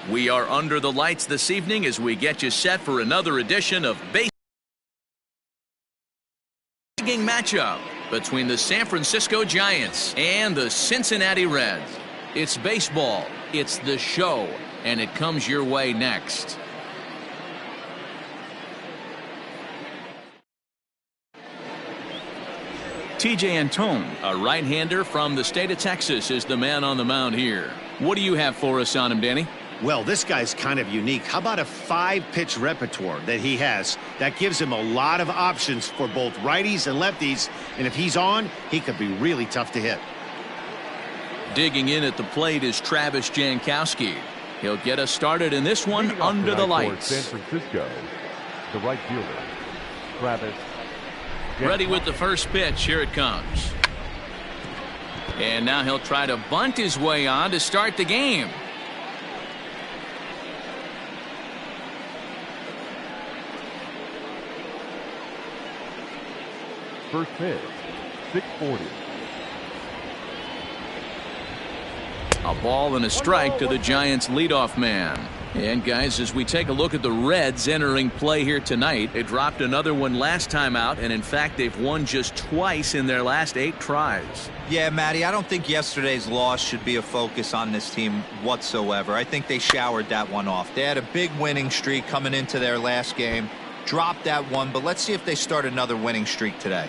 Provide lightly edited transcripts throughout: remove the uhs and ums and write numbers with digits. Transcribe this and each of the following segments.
We are under the lights this evening as we get you set for another edition of baseball matchup between the San Francisco Giants and the Cincinnati Reds. It's baseball, it's the show, and it comes your way next. TJ Antone, a right-hander from the state of Texas, is the man on the mound here. What do you have for us on him, Danny? Well, this guy's kind of unique. How about a 5-pitch repertoire that he has? That gives him a lot of options for both righties and lefties. And if he's on, he could be really tough to hit. Digging in at the plate is Travis Jankowski. He'll get us started in this one under the lights. San Francisco, the right fielder, Travis. Ready with the first pitch. Here it comes. And now he'll try to bunt his way on to start the game. First pitch, 640. A ball and a strike to the Giants leadoff man. And guys, as we take a look at the Reds entering play here tonight, they dropped another one last time out, and in fact they've won just twice in their last 8 tries. Yeah, Matty, I don't think yesterday's loss should be a focus on this team whatsoever. I think they showered that one off. They had a big winning streak coming into their last game, dropped that one, but let's see if they start another winning streak today.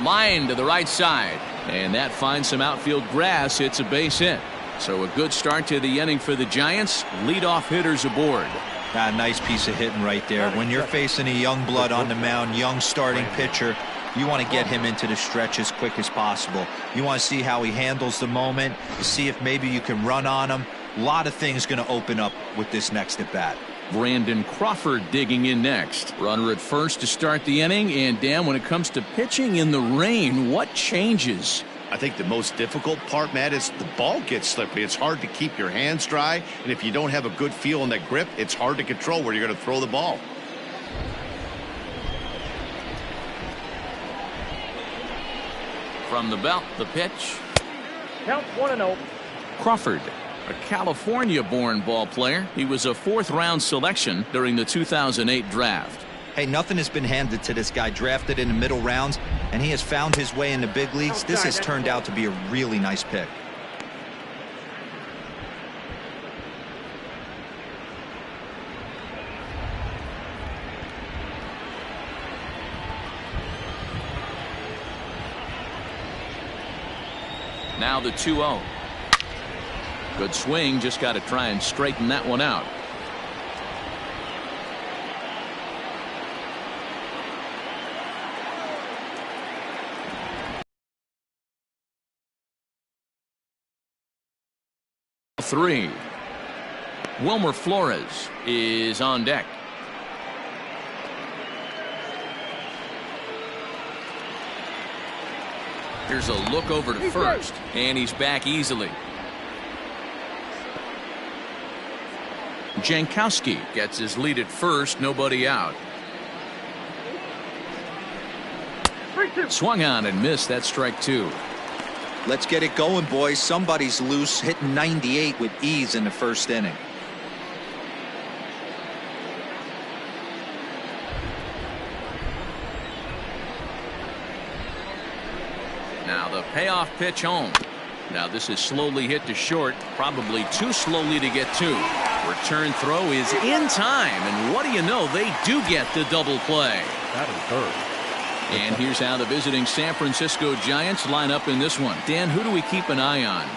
Line to the right side, and that finds some outfield grass. It's a base hit. So a good start to the inning for the Giants. Leadoff hitters aboard. Nice piece of hitting right there. When you're facing a young blood on the mound, young starting pitcher, you want to get him into the stretch as quick as possible. You want to see how he handles the moment, see if maybe you can run on him. A lot of things going to open up with this next at bat. Brandon Crawford digging in next. Runner at first to start the inning. And Dan, when it comes to pitching in the rain, what changes? I think the most difficult part, Matt, is the ball gets slippery. It's hard to keep your hands dry, and if you don't have a good feel in that grip, it's hard to control where you're going to throw the ball. From the belt, the pitch. Count 1-0. Crawford, a California-born ball player. He was a 4th-round selection during the 2008 draft. Hey, nothing has been handed to this guy. Drafted in the middle rounds, and he has found his way in the big leagues. This has turned out to be a really nice pick. Now the 2-0. Good swing, just got to try and straighten that one out. Three. Wilmer Flores is on deck. Here's a look over to first, and he's back easily. Jankowski gets his lead at first, nobody out. Swung on and missed. That strike 2. Let's get it going, boys. Somebody's loose, hitting 98 with ease in the first inning. Now the payoff pitch home. Now this is slowly hit to short, probably too slowly to get to. Return throw is in time, and what do you know, they do get the double play. That is third. And here's how the visiting San Francisco Giants line up in this one. Dan, who do we keep an eye on?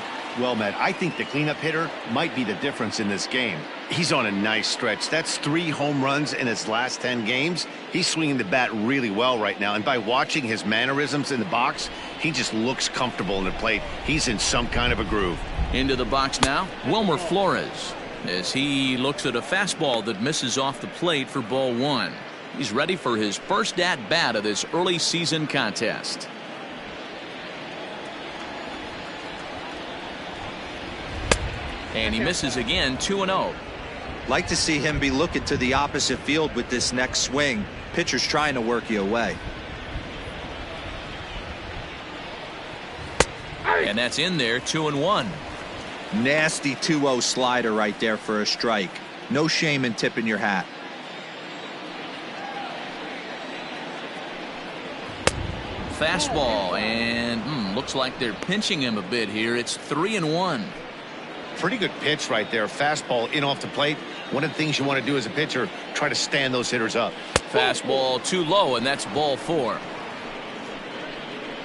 Well, Matt, I think the cleanup hitter might be the difference in this game. He's on a nice stretch. That's 3 home runs in his last 10 games. He's swinging the bat really well right now, and by watching his mannerisms in the box, he just looks comfortable in the plate. He's in some kind of a groove. Into the box now, Wilmer Flores, as he looks at a fastball that misses off the plate for ball 1. He's ready for his first at-bat of this early season contest. And he misses again, 2-0. Like to see him be looking to the opposite field with this next swing. pitcher's trying to work you away. And that's in there, 2-1. Nasty 2-0 slider right there for a strike. No shame in tipping your hat. Fastball, and looks like they're pinching him a bit here. It's 3-1. Pretty good pitch right there. Fastball in off the plate. One of the things you want to do as a pitcher, try to stand those hitters up. Fastball too low, and that's ball 4.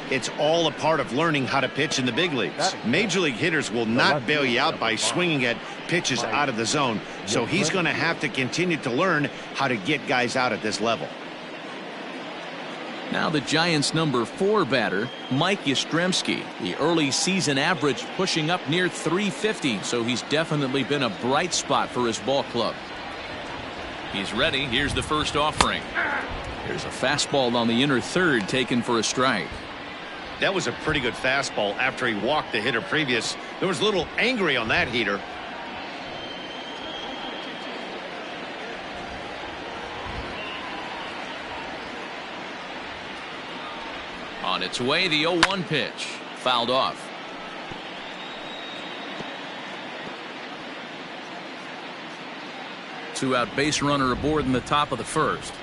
It's all a part of learning how to pitch in the big leagues. Major league hitters will not bail you out by swinging at pitches out of the zone. So he's going to have to continue to learn how to get guys out at this level. Now the Giants' number 4 batter, Mike Yastrzemski. The early season average pushing up near 350, so he's definitely been a bright spot for his ball club. He's ready. Here's the first offering. There's a fastball on the inner third taken for a strike. That was a pretty good fastball after he walked the hitter previous. There was a little angry on that heater. On its way, the 0-1 pitch. Fouled off. Two-out base runner aboard in the top of the first.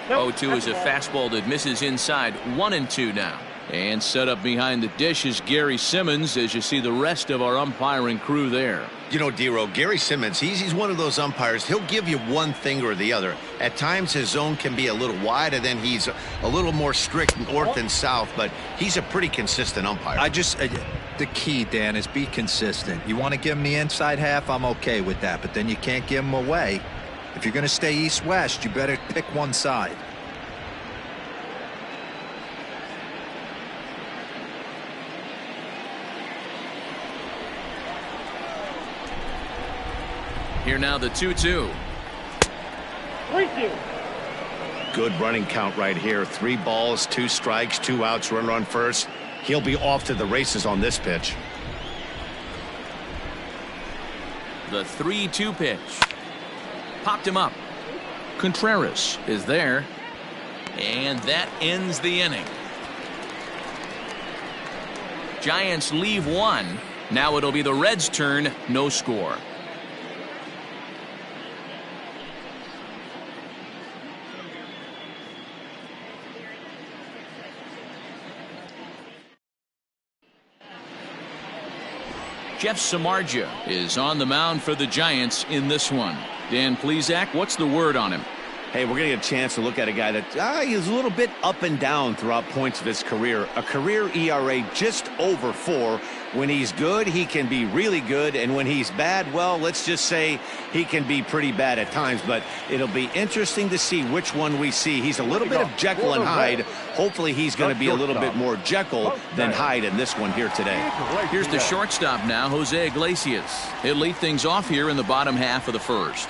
Nope, 0-2 is a fastball that misses inside. 1-2 now. And set up behind the dish is Gary Simmons, as you see the rest of our umpiring crew there. You know, D-Row, Gary Simmons, he's one of those umpires. He'll give you one thing or the other. At times his zone can be a little wide, and then he's a little more strict north and south, but he's a pretty consistent umpire. The key, Dan, is be consistent. You want to give him the inside half, I'm okay with that, but then you can't give him away. If you're going to stay east-west, you better pick one side. Here now the 2-2. 3-2. Good running count right here. 3 balls, 2 strikes, 2 outs, runner on first. He'll be off to the races on this pitch. The 3-2 pitch. Popped him up. Contreras is there. And that ends the inning. Giants leave 1. Now it'll be the Reds' turn. No score. Jeff Semarja is on the mound for the Giants in this one. Dan Plesac, what's the word on him? Hey, we're going to get a chance to look at a guy that he's a little bit up and down throughout points of his career. A career ERA just over 4. When he's good, he can be really good. And when he's bad, well, let's just say he can be pretty bad at times. But it'll be interesting to see which one we see. He's a little bit of Jekyll and Hyde. Hopefully he's going to be a little bit more Jekyll than Hyde in this one here today. Here's the shortstop now, Jose Iglesias. He'll lead things off here in the bottom half of the first.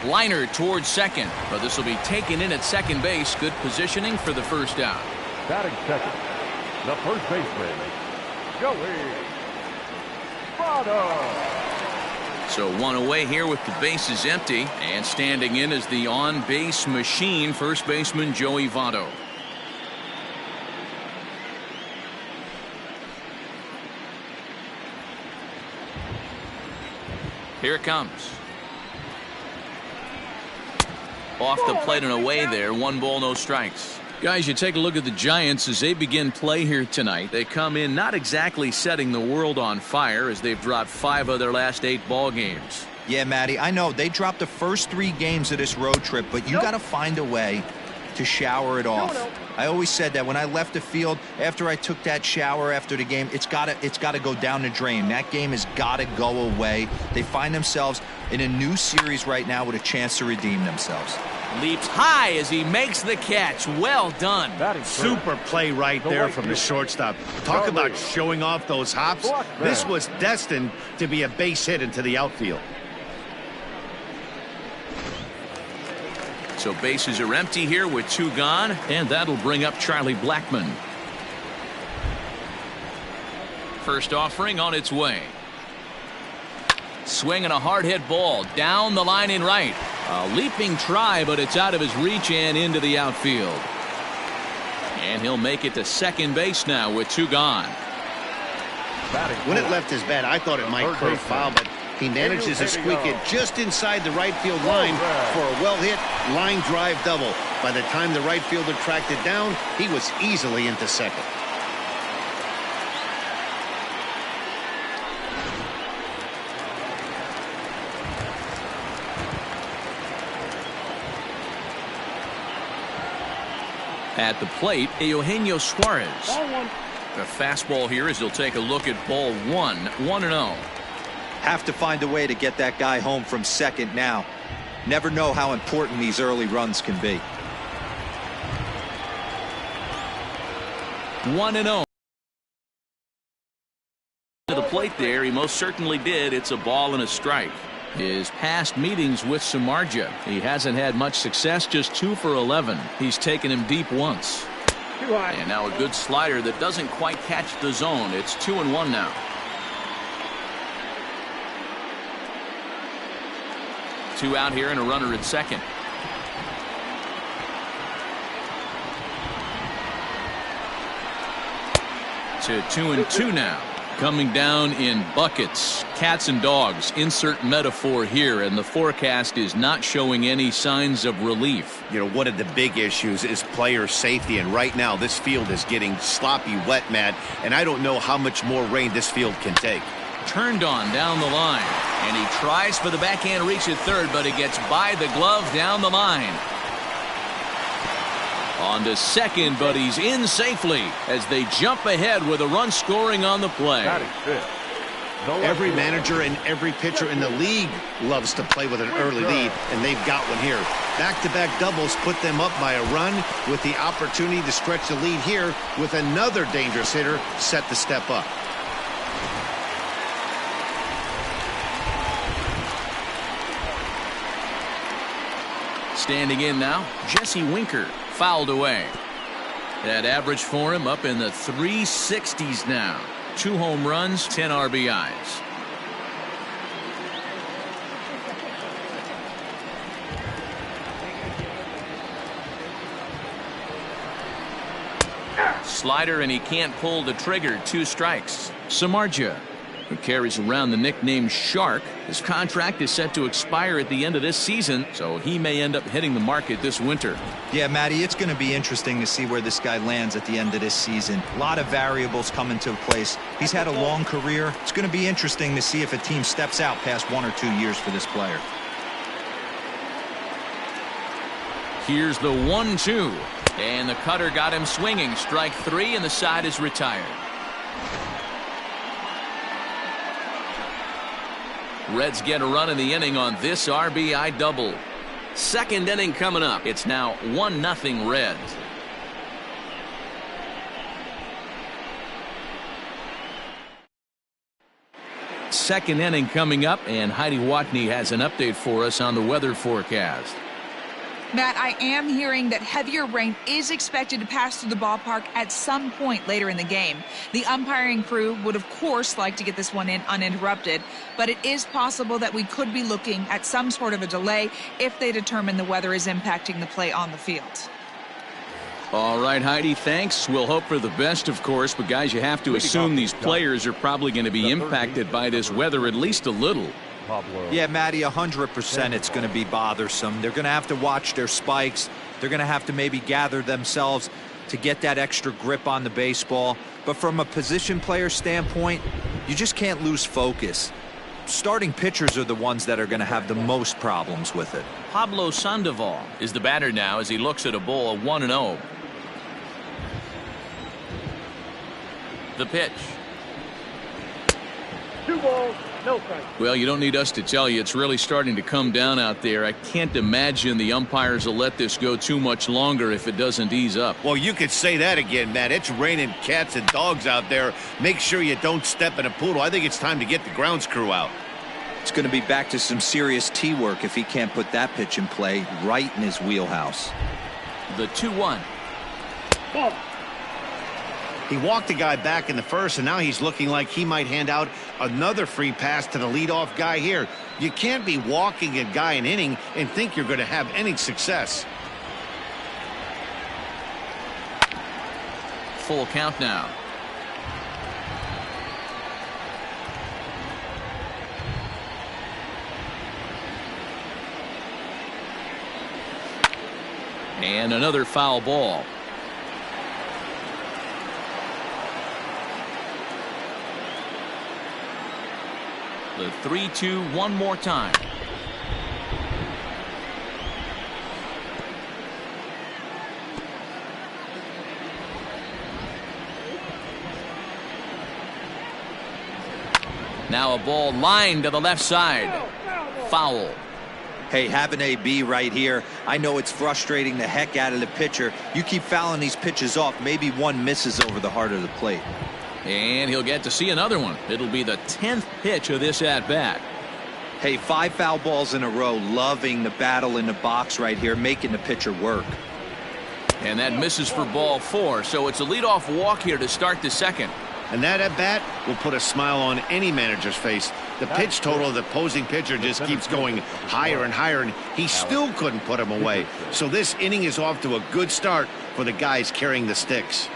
Liner towards second, but this will be taken in at second base. Good positioning for the first out. Batting second, the first baseman, Joey Votto. So 1 away here with the bases empty, and standing in is the on-base machine, first baseman Joey Votto. Here it comes. Off the plate and away there. 1 ball, no strikes. Guys, you take a look at the Giants as they begin play here tonight. They come in not exactly setting the world on fire, as they've dropped 5 of their last 8 ball games. Yeah, Matty, I know they dropped the first 3 games of this road trip, but you got to find a way to shower it off. I always said that when I left the field after I took that shower after the game, it's got to go down the drain. That game has got to go away. They find themselves in a new series right now with a chance to redeem themselves. Leaps high as he makes the catch. Well done. Super play right there from the shortstop. Talk about showing off those hops. This was destined to be a base hit into the outfield. So bases are empty here with 2 gone, and that'll bring up Charlie Blackmon. First offering on its way. Swinging a hard hit ball down the line in right. A leaping try, but it's out of his reach and into the outfield. And he'll make it to second base now with 2 gone. When it left his bat, I thought it might curve foul, but he manages to squeak it just inside the right field line for a well-hit line drive double. By the time the right fielder tracked it down, he was easily into second. At the plate, Eugenio Suarez. Ball 1. The fastball here as he'll take a look at ball 1, 1-0. Have to find a way to get that guy home from second now. Never know how important these early runs can be. 1-0. To the plate there, he most certainly did. It's a ball and a strike. His past meetings with Semarja, he hasn't had much success, just 2 for 11. He's taken him deep once. Too high. And now a good slider that doesn't quite catch the zone. It's 2-1 now. Two out here and a runner at second. To 2-2 now. Coming down in buckets. Cats and dogs. Insert metaphor here, and the forecast is not showing any signs of relief. You know, one of the big issues is player safety, and right now this field is getting sloppy wet, Matt, and I don't know how much more rain this field can take. Turned on down the line, and he tries for the backhand reach at third, but it gets by the glove down the line. On to second, but he's in safely as they jump ahead with a run scoring on the play. Every manager and every pitcher in the league loves to play with an early lead, and they've got one here. Back-to-back doubles put them up by a run with the opportunity to stretch the lead here with another dangerous hitter set to step up. Standing in now, Jesse Winker. Fouled away. That average for him up in the 360s now. 2 home runs, 10 RBIs. Slider, and he can't pull the trigger. 2 strikes. Semarja, who carries around the nickname Shark. His contract is set to expire at the end of this season, so he may end up hitting the market this winter. Yeah, Matty, it's going to be interesting to see where this guy lands at the end of this season. A lot of variables come into place. He's had a long career. It's going to be interesting to see if a team steps out past 1 or 2 years for this player. Here's the 1-2, and the cutter got him swinging. Strike 3, and the side is retired. Reds get a run in the inning on this RBI double. Second inning coming up. It's now 1-0 Reds. Second inning coming up, and Heidi Watney has an update for us on the weather forecast. Matt, I am hearing that heavier rain is expected to pass through the ballpark at some point later in the game. The umpiring crew would, of course, like to get this one in uninterrupted, but it is possible that we could be looking at some sort of a delay if they determine the weather is impacting the play on the field. All right, Heidi, thanks. We'll hope for the best, of course, but guys, you have to assume these players are probably going to be impacted by this weather at least a little. Yeah, Matty, 100% it's going to be bothersome. They're going to have to watch their spikes. They're going to have to maybe gather themselves to get that extra grip on the baseball. But from a position player standpoint, you just can't lose focus. Starting pitchers are the ones that are going to have the most problems with it. Pablo Sandoval is the batter now as he looks at a ball of 1-0. The pitch. 2 balls. No strike. Well, you don't need us to tell you it's really starting to come down out there. I can't imagine the umpires will let this go too much longer if it doesn't ease up. Well, you could say that again, Matt. It's raining cats and dogs out there. Make sure you don't step in a poodle. I think it's time to get the grounds crew out. It's going to be back to some serious tee work if he can't put that pitch in play right in his wheelhouse. The 2-1. Ball. He walked the guy back in the first, and now he's looking like he might hand out another free pass to the leadoff guy here. You can't be walking a guy an inning and think you're going to have any success. Full count now. And another foul ball. The 3-2 one more time. Now a ball lined to the left side. Foul. Hey, have an AB right here. I know it's frustrating the heck out of the pitcher. You keep fouling these pitches off, maybe one misses over the heart of the plate. And he'll get to see another one. It'll be the 10th pitch of this at-bat. Hey, 5 foul balls in a row. Loving the battle in the box right here, making the pitcher work. And that misses for ball 4, so it's a leadoff walk here to start the second. And that at-bat will put a smile on any manager's face. The pitch total of the opposing pitcher just keeps going higher and higher, and he still couldn't put him away. So this inning is off to a good start for the guys carrying the sticks.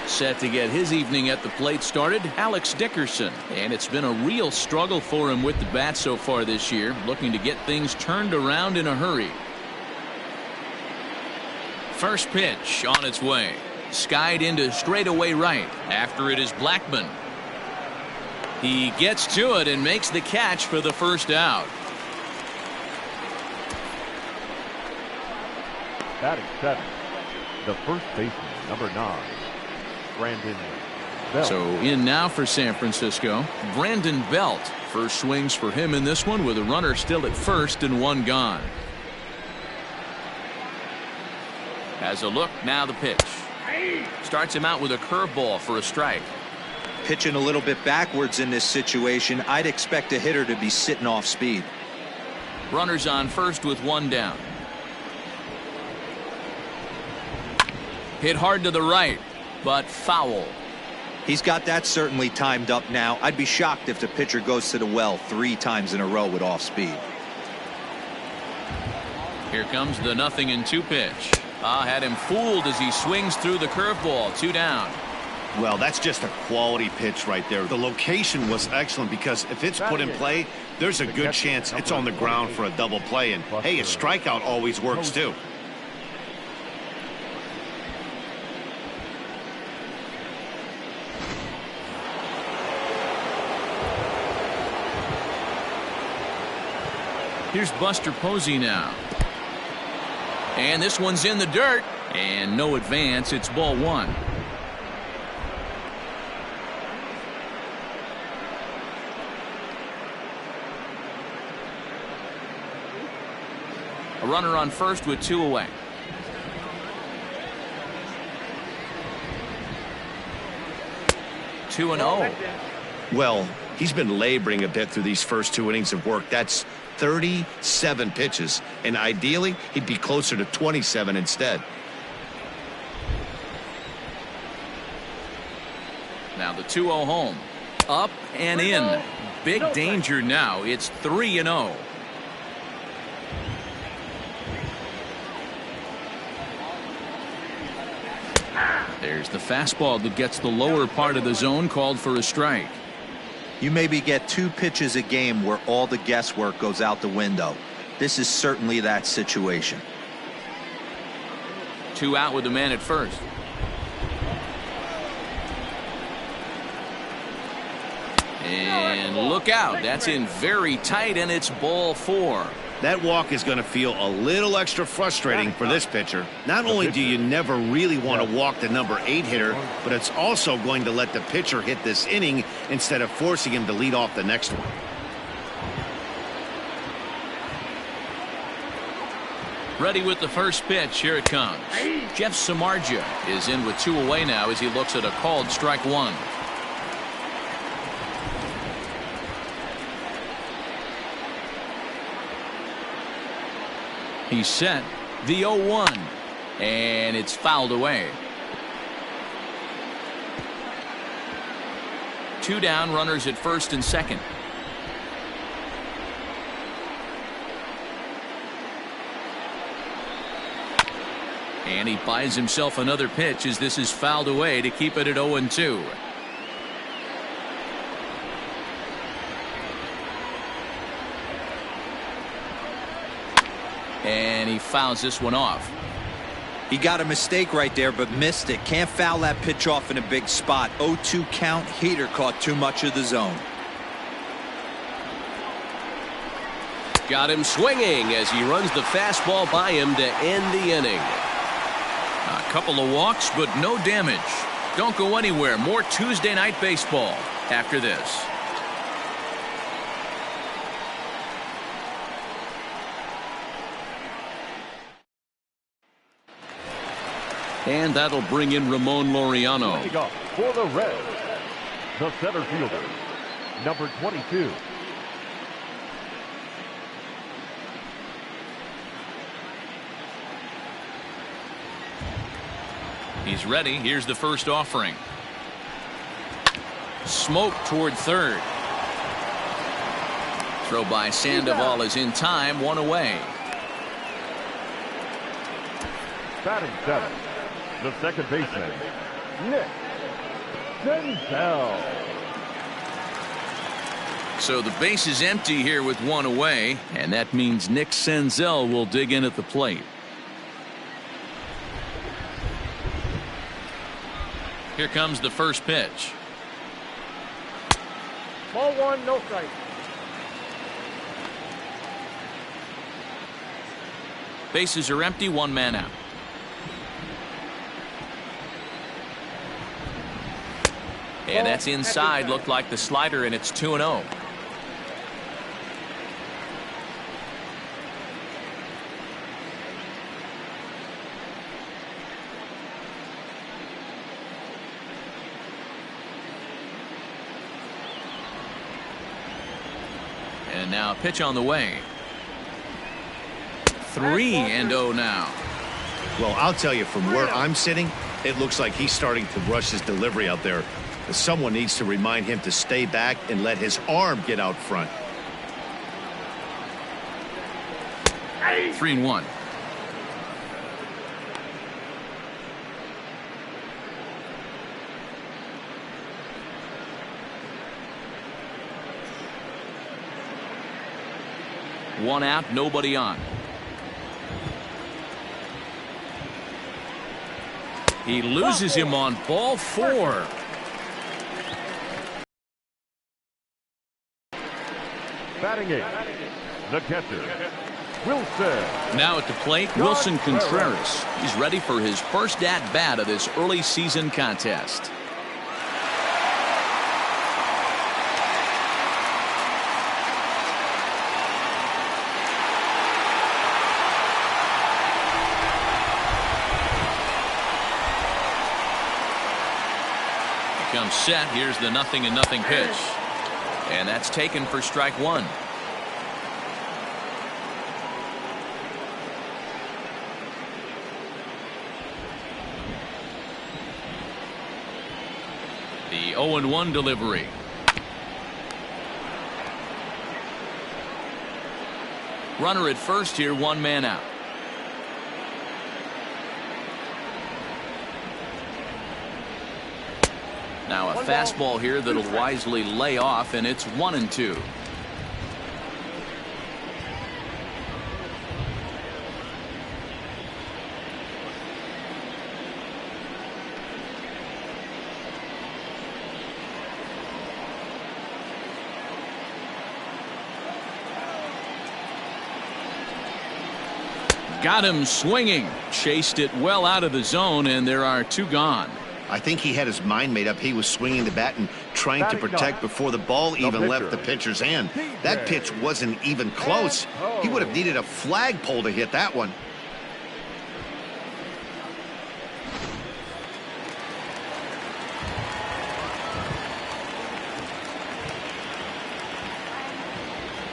Set to get his evening at the plate started, Alex Dickerson. And it's been a real struggle for him with the bat so far this year, looking to get things turned around in a hurry. First pitch on its way. Skied into straightaway right. After it is Blackmon. He gets to it and makes the catch for the first out. Batting 7, the first baseman, number 9, Brandon Belt. So in now for San Francisco, Brandon Belt. First swings for him in this one with a runner still at first and one gone. Has a look, now the pitch. Starts him out with a curveball for a strike. Pitching a little bit backwards in this situation. I'd expect a hitter to be sitting off speed. Runners on first with one down. Hit hard to the right, but foul. He's got that certainly timed up now. I'd be shocked if the pitcher goes to the well 3 times in a row with off speed. Here comes the 0-2 pitch. Had him fooled as he swings through the curveball. 2 down. Well, that's just a quality pitch right there. The location was excellent because if it's put in play, there's a good chance it's on the ground for a double play. And hey, a strikeout always works too. Here's Buster Posey now. And this one's in the dirt. And no advance. It's ball 1. A runner on first with 2 away. Two and 0. Well, he's been laboring a bit through these first 2 innings of work. That's 37 pitches, and ideally he'd be closer to 27 instead. Now the 2-0 home. Up and in. Big danger now. It's 3-0. There's the fastball that gets the lower part of the zone, called for a strike. You maybe get 2 pitches a game where all the guesswork goes out the window. This is certainly that situation. 2 out with the man at first. And look out. That's in very tight, and it's ball 4. That walk is going to feel a little extra frustrating for this pitcher. Not only do you never really want to walk the number 8 hitter, but it's also going to let the pitcher hit this inning instead of forcing him to lead off the next one. Ready with the first pitch. Here it comes. Jeff Semarja is in with 2 away now as he looks at a called strike 1. He's set. The 0-1. And it's fouled away. 2 down, runners at first and second. And he buys himself another pitch as this is fouled away to keep it at 0-2. And he fouls this one off. He got a mistake right there, but missed it. Can't foul that pitch off in a big spot. 0-2 count. Heater caught too much of the zone. Got him swinging as he runs the fastball by him to end the inning. A couple of walks, but no damage. Don't go anywhere. More Tuesday night baseball after this. And that'll bring in Ramon Laureano. Leading up for the Reds, the center fielder, number 22. He's ready. Here's the first offering. Smoke toward third. Throw by Sandoval is in time. 1 away. Batting seven, the second baseman, Nick Senzel. So the base is empty here with 1 away, and that means Nick Senzel will dig in at the plate. Here comes the first pitch. Ball 1, no strike. Bases are empty, 1 man out. And that's inside. Looked like the slider, and it's 2-0. And now a pitch on the way. 3-0 now. Well, I'll tell you, from where I'm sitting, it looks like he's starting to rush his delivery out there. Someone needs to remind him to stay back and let his arm get out front. 3-1. One out, nobody on. He loses him on ball 4. Batting eight, the catcher, Wilson. Now at the plate, Wilson Contreras. He's ready for his first at-bat of this early season contest. Comes set. Here's the 0-0 pitch. And that's taken for strike 1. The 0-1 delivery. Runner at first here, 1 man out. Now a fastball here that'll wisely lay off, and it's 1-2. Got him swinging. Chased it well out of the zone, and there are 2 gone. I think he had his mind made up. He was swinging the bat and trying to protect before the ball even left the pitcher's hand. That pitch wasn't even close. He would have needed a flagpole to hit that one.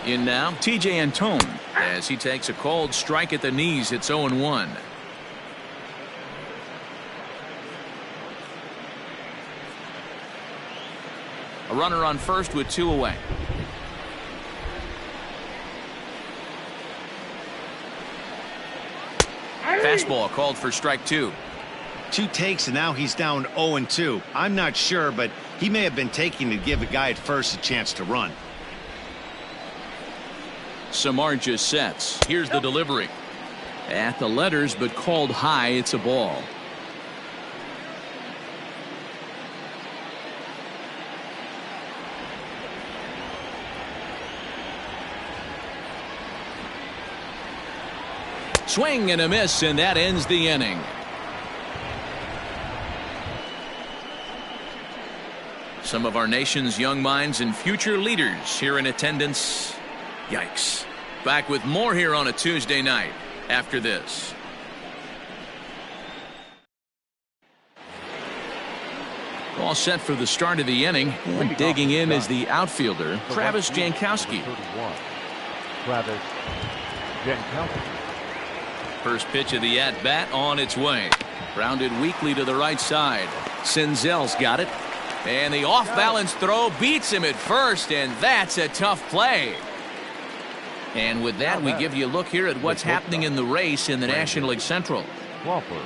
In now, T.J. Antone as he takes a cold strike at the knees. It's 0-1. A runner on first with 2 away. Fastball called for strike 2. 2 takes, and now he's down 0-2. I'm not sure, but he may have been taking to give a guy at first a chance to run. Semarja sets. Here's the delivery. At the letters, but called high. It's a ball. Swing and a miss, and that ends the inning. Some of our nation's young minds and future leaders here in attendance. Yikes. Back with more here on a Tuesday night after this. All set for the start of the inning. And digging in is the outfielder, Travis Jankowski. Travis Jankowski. First pitch of the at-bat on its way. Grounded weakly to the right side. Senzel's got it. And the off-balance throw beats him at first, and that's a tough play. And with that, we give you a look here at what's happening in the race in the National League Central. Crawford.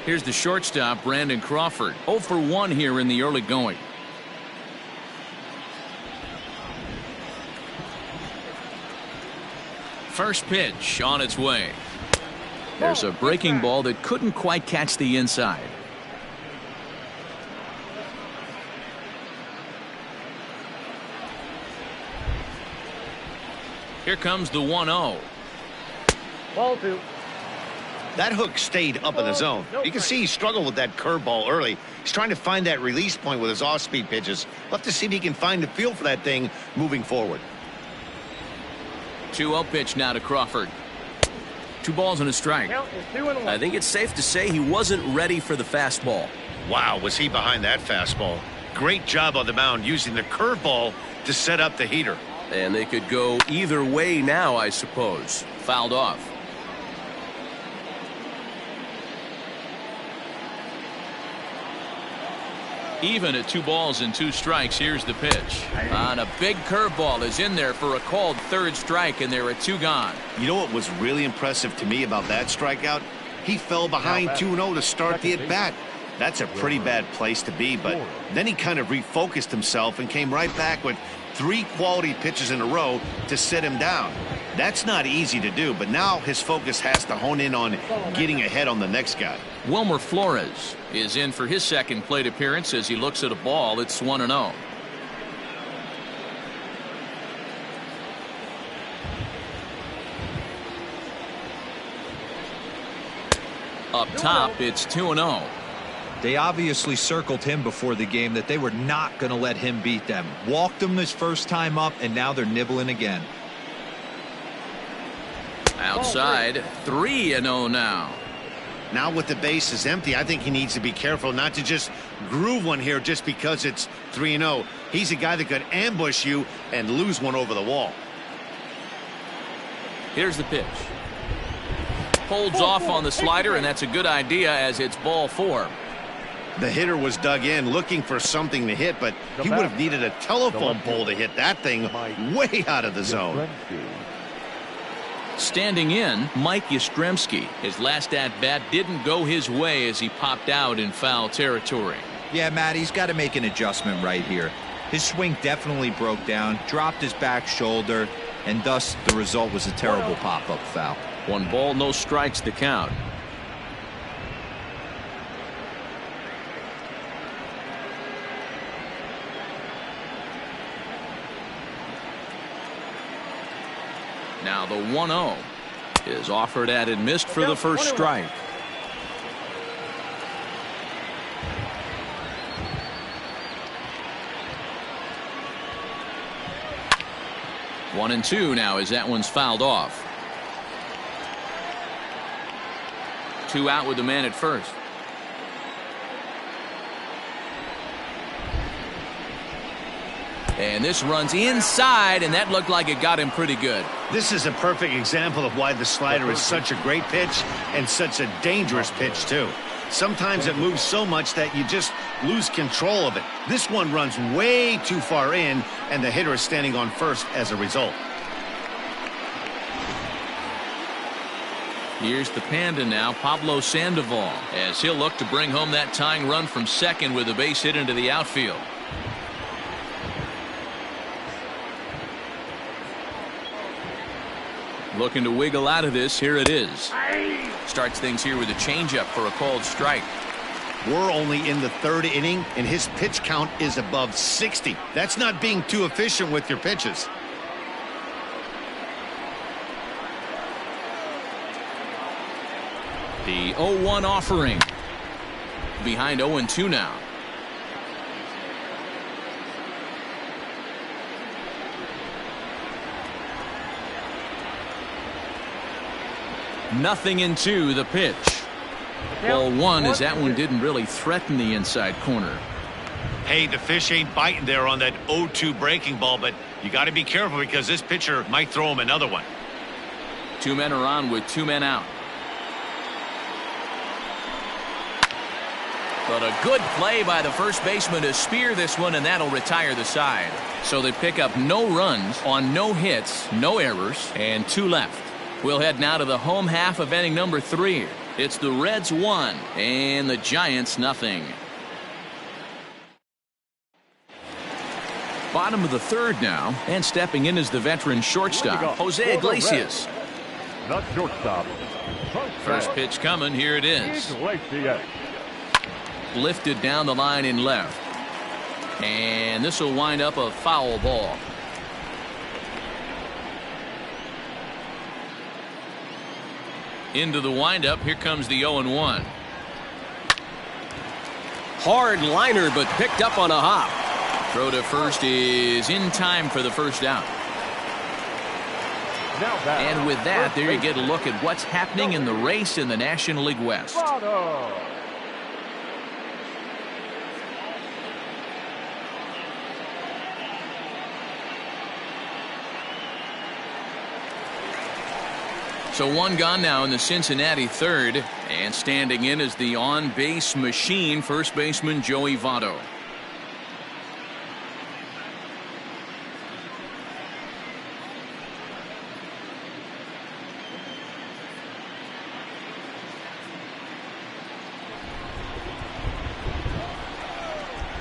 Here's the shortstop, Brandon Crawford. 0 for 1 here in the early going. First pitch on its way. There's a breaking ball that couldn't quite catch the inside. Here comes the 1-0. Ball 2. That hook stayed up in the zone. You can see he struggled with that curveball early. He's trying to find that release point with his off-speed pitches. We'll have to see if he can find the feel for that thing moving forward. 2-0 pitch now to Crawford. 2 balls and a strike. I think it's safe to say he wasn't ready for the fastball. Wow, was he behind that fastball. Great job on the mound using the curveball to set up the heater. And they could go either way now, I suppose. Fouled off. Even at 2 balls and 2 strikes. Here's the pitch. On a big curveball is in there for a called third strike, and there are 2 gone. You know what was really impressive to me about that strikeout? He fell behind 2-0 to start the at-bat. That's a pretty bad place to be, but then he kind of refocused himself and came right back with 3 quality pitches in a row to sit him down. That's not easy to do, but now his focus has to hone in on getting ahead on the next guy. Wilmer Flores is in for his second plate appearance as he looks at a ball. It's 1-0. Up top, it's 2-0. They obviously circled him before the game that they were not going to let him beat them. Walked him his first time up, and now they're nibbling again. Outside, 3-0 now. Now with the bases empty, I think he needs to be careful not to just groove one here just because it's 3-0. He's a guy that could ambush you and lose one over the wall. Here's the pitch. Holds off on the slider, and that's a good idea as it's ball 4. The hitter was dug in looking for something to hit, but he would have needed a telephone pole to hit that thing way out of the zone. Standing in, Mike Yastrzemski. His last at-bat didn't go his way as he popped out in foul territory. Yeah, Matt, he's got to make an adjustment right here. His swing definitely broke down, dropped his back shoulder, and thus the result was a terrible pop-up foul. 1 ball, no strikes to count. Now the 1-0 is offered at and missed for the first strike. One and 2 now as that one's fouled off. 2 out with the man at first. And this runs inside, and that looked like it got him pretty good. This is a perfect example of why the slider is such a great pitch and such a dangerous pitch, too. Sometimes it moves so much that you just lose control of it. This one runs way too far in, and the hitter is standing on first as a result. Here's the Panda now, Pablo Sandoval, as he'll look to bring home that tying run from second with a base hit into the outfield. Looking to wiggle out of this. Here it is. Starts things here with a changeup for a called strike. We're only in the third inning, and his pitch count is above 60. That's not being too efficient with your pitches. The 0-1 offering. Behind 0-2 now. Nothing into the pitch. Ball one, as that one didn't really threaten the inside corner. Hey, the fish ain't biting there on that 0-2 breaking ball, but you got to be careful because this pitcher might throw him another one. 2 men are on with 2 men out. But a good play by the first baseman to spear this one, and that'll retire the side. So they pick up no runs on no hits, no errors, and 2 left. We'll head now to the home half of inning number 3. It's the Reds 1 and the Giants nothing. Bottom of the 3rd now, and stepping in is the veteran shortstop, Jose Iglesias. Not shortstop. First pitch coming. Here it is. Iglesias. Lifted down the line in left. And this will wind up a foul ball. Into the windup. Here comes the 0-1. Hard liner, but picked up on a hop. Throw to first is in time for the first out. And with that, there you get a look at what's happening in the race in the National League West. So 1 gone now in the Cincinnati 3rd, and standing in is the on-base machine, first baseman Joey Votto.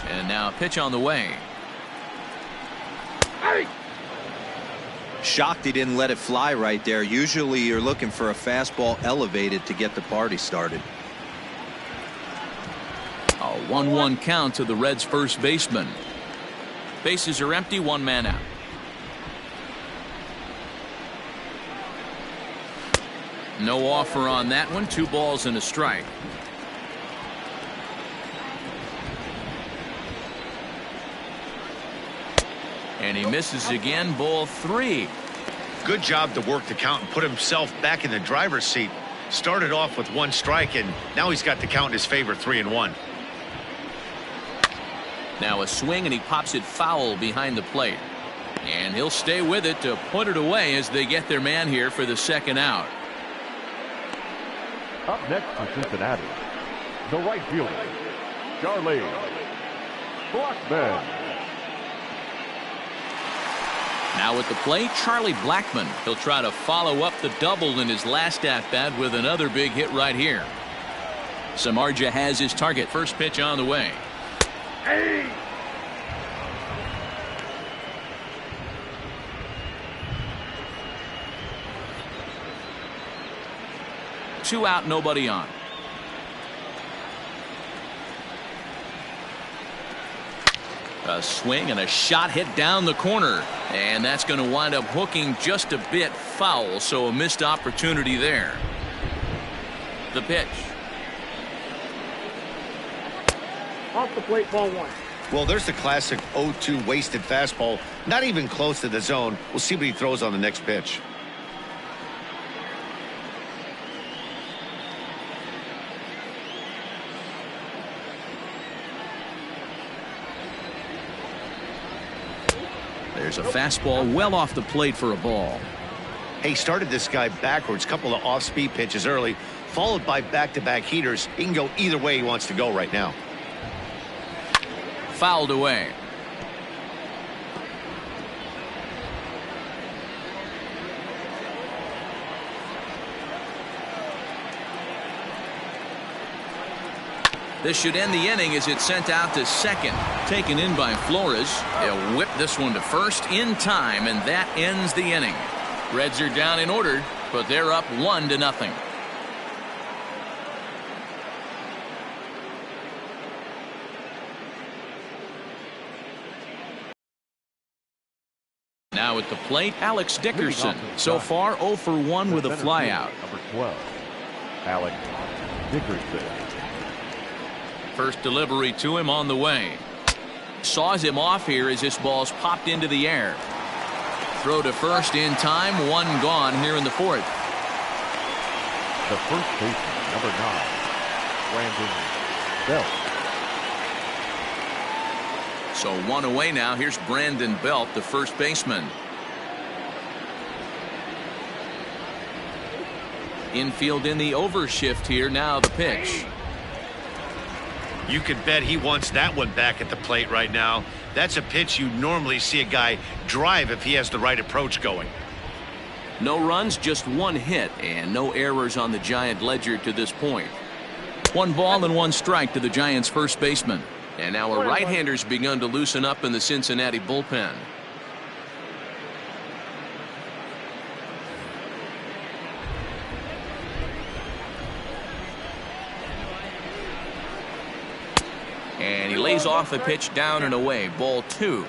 And now a pitch on the way. Shocked he didn't let it fly right there. Usually you're looking for a fastball elevated to get the party started. A 1-1 count to the Reds' first baseman. Bases are empty, 1 man out. No offer on that one. 2 balls and a strike. And he misses again. Ball 3. Good job to work the count and put himself back in the driver's seat. Started off with 1 strike, and now he's got the count in his favor, 3-1. Now a swing, and he pops it foul behind the plate. And he'll stay with it to put it away as they get their man here for the 2nd out. Up next for Cincinnati, the right fielder, Charlie Blackmon. Now at the plate, Charlie Blackmon. He'll try to follow up the double in his last at-bat with another big hit right here. Semarja has his target. First pitch on the way. Hey. 2 out, nobody on. A swing and a shot hit down the corner, and that's going to wind up hooking just a bit foul, so a missed opportunity there. The pitch. Off the plate, ball 1. Well, there's the classic 0-2 wasted fastball, not even close to the zone. We'll see what he throws on the next pitch. There's a fastball well off the plate for a ball. He started this guy backwards, couple of off-speed pitches early, followed by back-to-back heaters. He can go either way he wants to go right now. Fouled away. This should end the inning as it's sent out to second. Taken in by Flores. They'll whip this one to first in time, and that ends the inning. Reds are down in order, but they're up 1-0. Now at the plate, Alex Dickerson. So far 0 for 1 with a flyout. Number 12, Alex Dickerson. First delivery to him on the way. Saws him off here as this ball's popped into the air. Throw to first in time. One gone here in the fourth. The first baseman, number 9, Brandon Belt. So one away now. Here's Brandon Belt, the first baseman. Infield in the overshift here. Now the pitch. You could bet he wants that one back at the plate right now. That's a pitch you normally see a guy drive if he has the right approach going. No runs, just one hit, and no errors on the Giant ledger to this point. 1 ball and 1 strike to the Giants' first baseman. And now a right-hander's begun to loosen up in the Cincinnati bullpen. And he lays off a pitch down and away. Ball 2.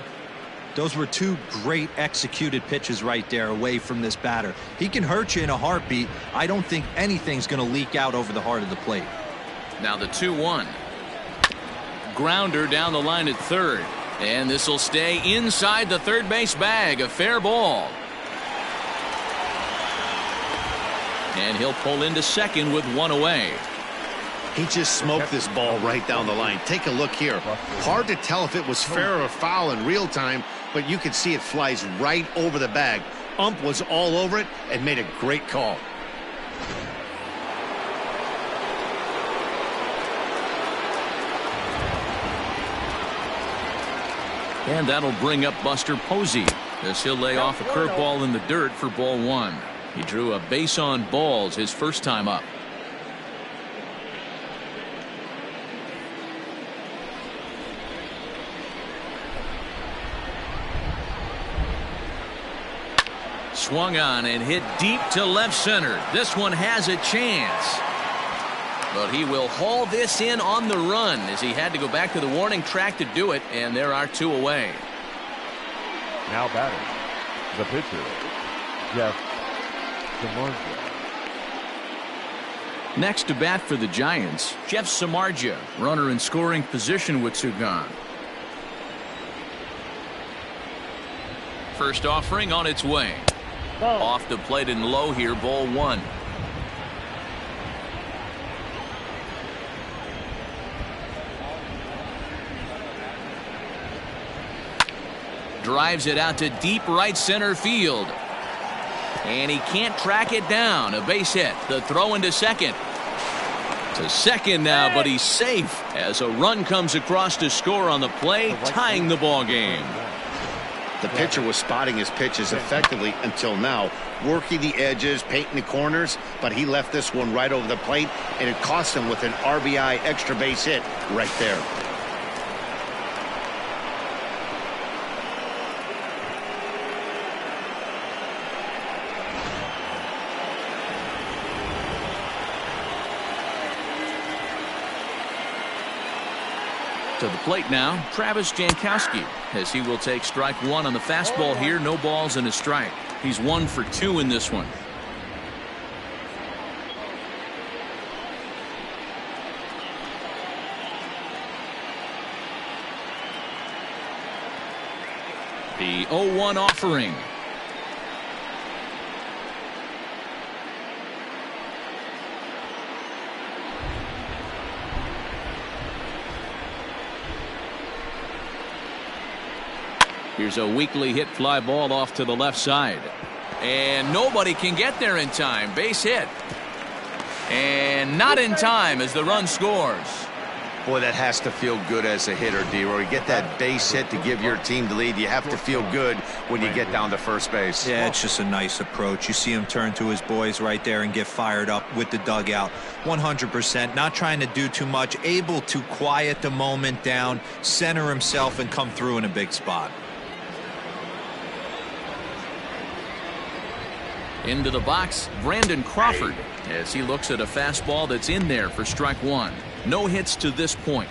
Those were 2 great executed pitches right there away from this batter. He can hurt you in a heartbeat. I don't think anything's going to leak out over the heart of the plate. Now the 2-1. Grounder down the line at third. And this will stay inside the third base bag. A fair ball. And he'll pull into second with 1 away. He just smoked this ball right down the line. Take a look here. Hard to tell if it was fair or foul in real time, but you can see it flies right over the bag. Ump was all over it and made a great call. And that'll bring up Buster Posey as he'll lay off a curveball in the dirt for ball 1. He drew a base on balls his first time up. Swung on and hit deep to left center. This one has a chance. But he will haul this in on the run as he had to go back to the warning track to do it, and there are 2 away. Now batting, the pitcher, Jeff Semarja. Next to bat for the Giants, Jeff Semarja, runner in scoring position with 2 gone. First offering on its way. Off the plate and low here, ball 1. Drives it out to deep right center field. And he can't track it down. A base hit. The throw into second. To second now, but he's safe as a run comes across to score on the play, tying the ball game. The pitcher was spotting his pitches effectively until now, working the edges, painting the corners, but he left this one right over the plate, and it cost him with an RBI extra base hit right there. To the plate now, Travis Jankowski, as he will take strike 1 on the fastball here. No balls and a strike. He's 1 for 2 in this one. The 0-1 offering. Here's a weakly hit fly ball off to the left side. And nobody can get there in time. Base hit. And not in time as the run scores. Boy, that has to feel good as a hitter, D-Roy. You get that base hit to give your team the lead. You have to feel good when you get down to first base. Yeah, it's just a nice approach. You see him turn to his boys right there and get fired up with the dugout. 100%, not trying to do too much, able to quiet the moment down, center himself, and come through in a big spot. Into the box, Brandon Crawford, as he looks at a fastball that's in there for strike one. No hits to this point.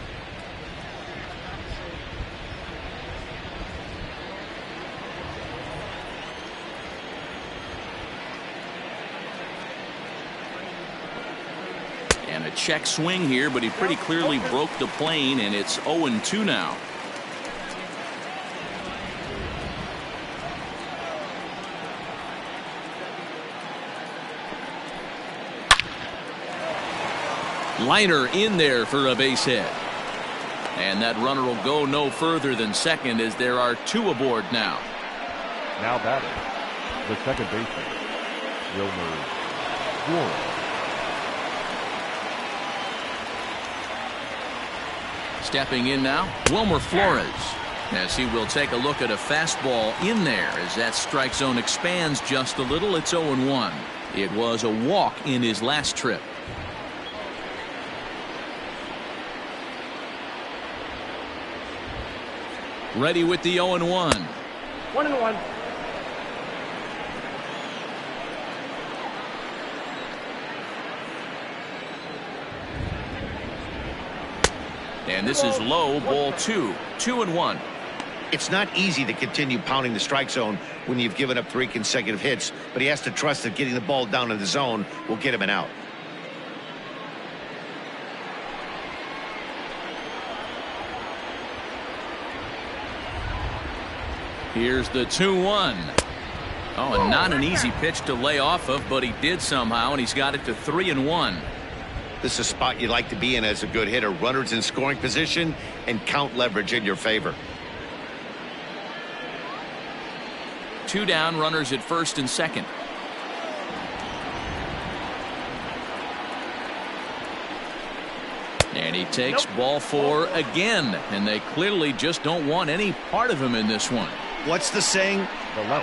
And a check swing here, but he pretty clearly broke the plane, and it's 0-2 now. Liner in there for a base hit. And that runner will go no further than second as there are two aboard now. Now batting, the second baseman, Wilmer Flores. Stepping in now, Wilmer Flores, as he will take a look at a fastball in there as that strike zone expands just a little. It's 0-1. It was a walk in his last trip. Ready with the 0-1. 1-1. And this is low, ball 2. 2-1. It's not easy to continue pounding the strike zone when you've given up 3 consecutive hits, but he has to trust that getting the ball down in the zone will get him an out. Here's the 2-1. Oh, and not an easy pitch to lay off of, but he did somehow, and he's got it to 3-1. This is a spot you like to be in as a good hitter. Runners in scoring position and count leverage in your favor. 2 down, runners at first and second. And he takes ball 4 again, and they clearly just don't want any part of him in this one. What's the saying?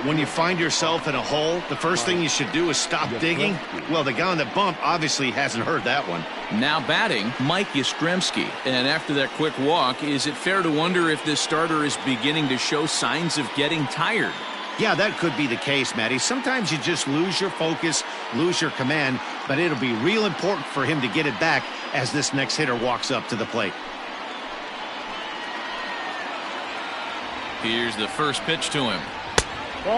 When you find yourself in a hole, the first thing you should do is stop digging. Well, the guy on the bump obviously hasn't heard that one. Now batting, Mike Yastrzemski. And after that quick walk, is it fair to wonder if this starter is beginning to show signs of getting tired? Yeah, that could be the case, Matty. Sometimes you just lose your focus, lose your command, but it'll be real important for him to get it back as this next hitter walks up to the plate. Here's the first pitch to him.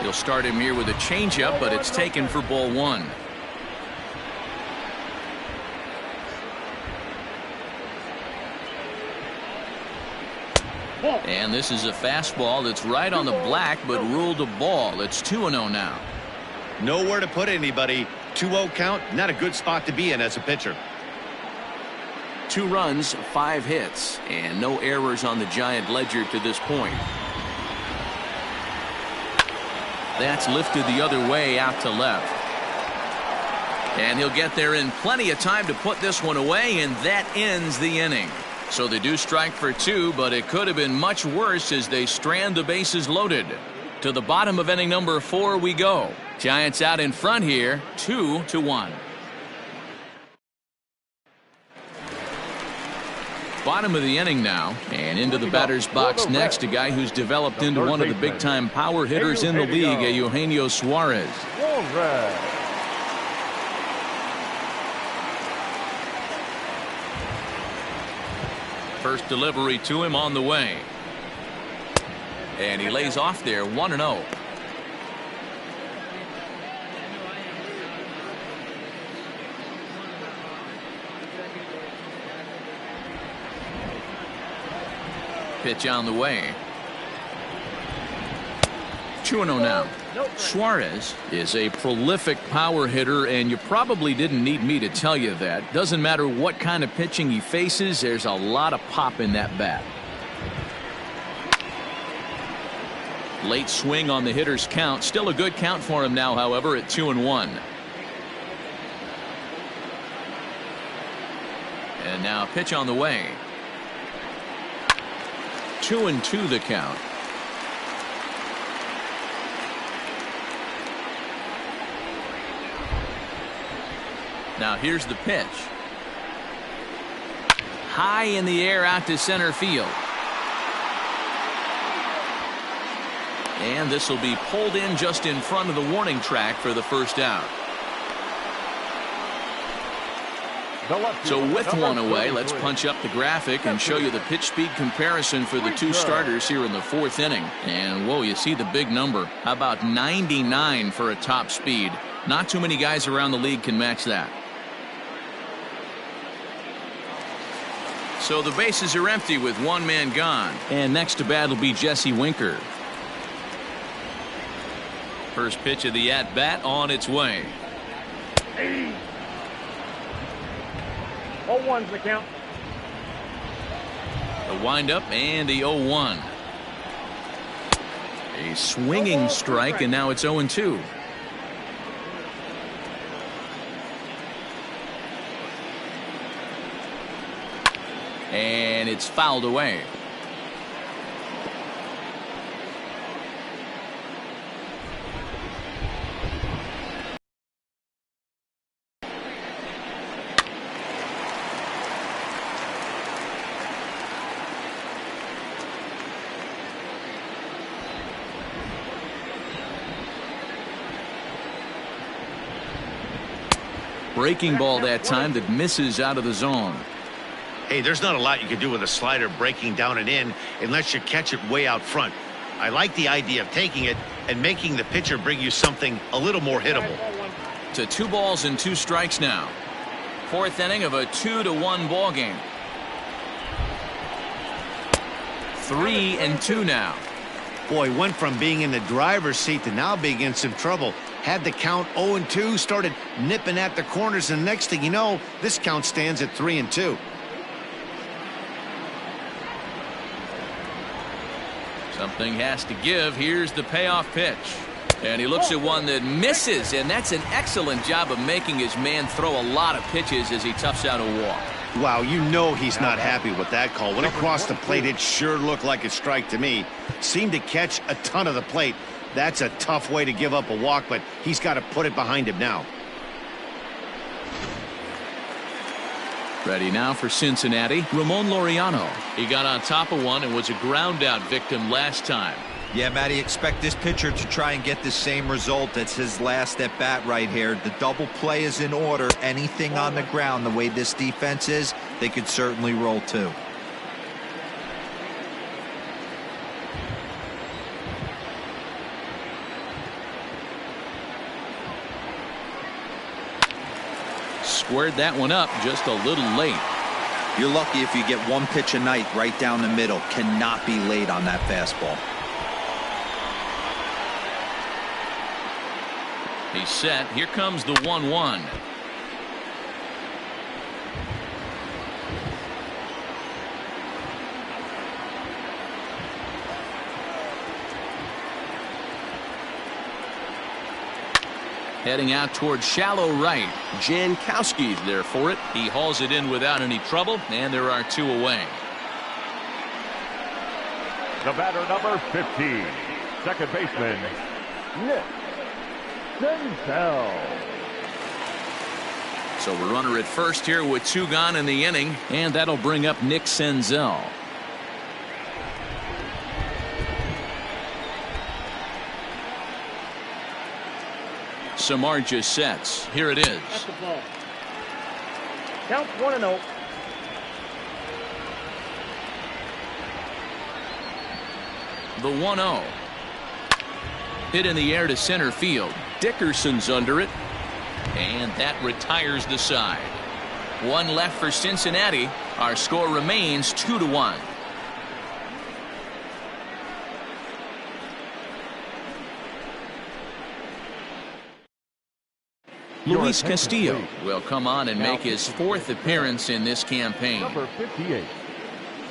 He'll start him here with a changeup, but it's taken for ball 1. And this is a fastball that's right on the black, but ruled a ball. It's 2-0 now. Nowhere to put anybody. 2-0 count, not a good spot to be in as a pitcher. 2 runs, 5 hits, and no errors on the Giant ledger to this point. That's lifted the other way out to left. And he'll get there in plenty of time to put this one away, and that ends the inning. So they do strike for 2, but it could have been much worse as they strand the bases loaded. To the bottom of inning number 4 we go. Giants out in front here, 2-1. Bottom of the inning now, and into the batter's box next, a guy who's developed into one of the big-time power hitters in the league, Eugenio Suarez. First delivery to him on the way. And he lays off there, 1-0. Pitch on the way. 2-0 now. Suarez is a prolific power hitter, and you probably didn't need me to tell you that. Doesn't matter what kind of pitching he faces, there's a lot of pop in that bat. Late swing on the hitter's count. Still a good count for him now, however, at 2-1. And now pitch on the way. 2-2 the count. Now here's the pitch. High in the air out to center field. And this will be pulled in just in front of the warning track for the first out. So with one away, let's punch up the graphic and show you the pitch speed comparison for the two starters here in the fourth inning. And whoa, you see the big number. How about 99 for a top speed? Not too many guys around the league can match that. So the bases are empty with one man gone. And next to bat will be Jesse Winker. First pitch of the at-bat on its way. 0-1's the count. The windup and the 0-1. A swinging strike, and now it's 0-2. And it's fouled away. Breaking ball that time that misses out of the zone. Hey, there's not a lot you can do with a slider breaking down and in unless you catch it way out front. I like the idea of taking it and making the pitcher bring you something a little more hittable. To 2 balls and 2 strikes now. Fourth inning of a 2-1 ball game. 3-2 now. Boy, went from being in the driver's seat to now being in some trouble. Had the count 0-2, started nipping at the corners, and next thing you know, this count stands at 3-2. Something has to give. Here's the payoff pitch. And he looks at one that misses, and that's an excellent job of making his man throw a lot of pitches as he toughs out a walk. Wow, you know he's not happy with that call. When it crossed the plate, it sure looked like a strike to me. Seemed to catch a ton of the plate. That's a tough way to give up a walk, but he's got to put it behind him now. Ready now for Cincinnati, Ramon Laureano. He got on top of one and was a ground out victim last time. Yeah, Matty, expect this pitcher to try and get the same result. That's his last at bat right here. The double play is in order. Anything on the ground, the way this defense is, they could certainly roll too. Squared that one up just a little late. You're lucky if you get one pitch a night right down the middle. Cannot be late on that fastball. He's set. Here comes the 1-1. Heading out towards shallow right. Jankowski's there for it. He hauls it in without any trouble, and there are 2 away. The batter, number 15, second baseman, Nick Senzel. So a runner at first here with 2 gone in the inning, and that'll bring up Nick Senzel. Semarja sets. Here it is. That's the ball. Count 1-0. The 1-0. Hit in the air to center field. Dickerson's under it. And that retires the side. 1 left for Cincinnati. Our score remains 2-1. Luis Castillo will come on and make his 4th appearance in this campaign. Number 58,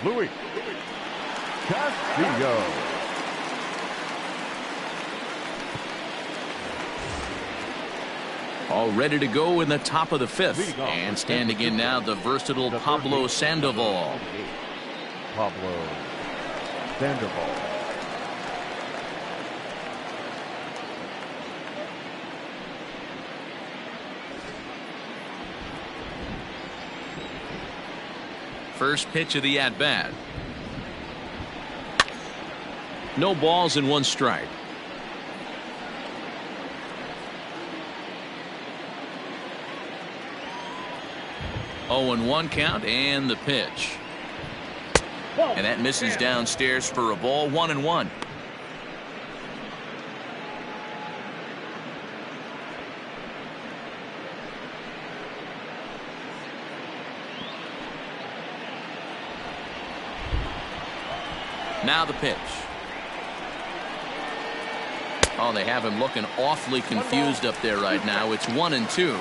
Luis Castillo. All ready to go in the top of the fifth. And standing in now, the versatile Pablo Sandoval. Pablo Sandoval. First pitch of the at-bat. No balls and one strike. 0-1 count and the pitch. And that misses downstairs for a ball. 1-1. Now the pitch. Oh, they have him looking awfully confused up there right now. It's 1-2.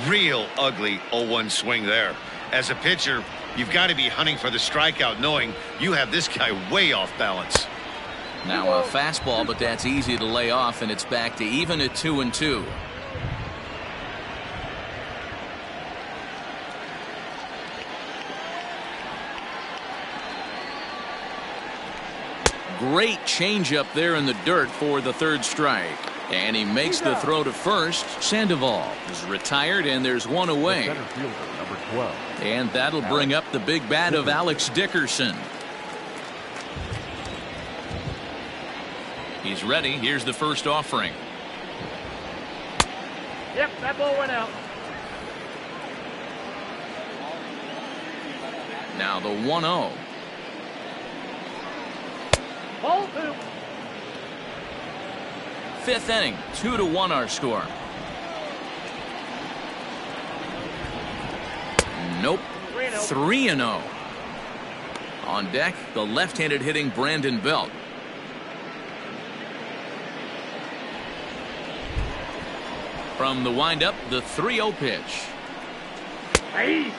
Real ugly 0-1 swing there. As a pitcher, you've got to be hunting for the strikeout, knowing you have this guy way off balance. Now a fastball, but that's easy to lay off, and it's back to even at 2-2. Great changeup there in the dirt for the third strike. And he makes the throw to first. Sandoval is retired, and there's one away. Center fielder, number 12. And that'll bring up the big bat of Alex Dickerson. He's ready. Here's the first offering. Yep, that ball went out. Now the 1-0. Ball two. Fifth inning, 2-1 our score. Nope. 3-0. On deck, the left-handed hitting Brandon Belt. From the windup, the 3-0 pitch. Hey.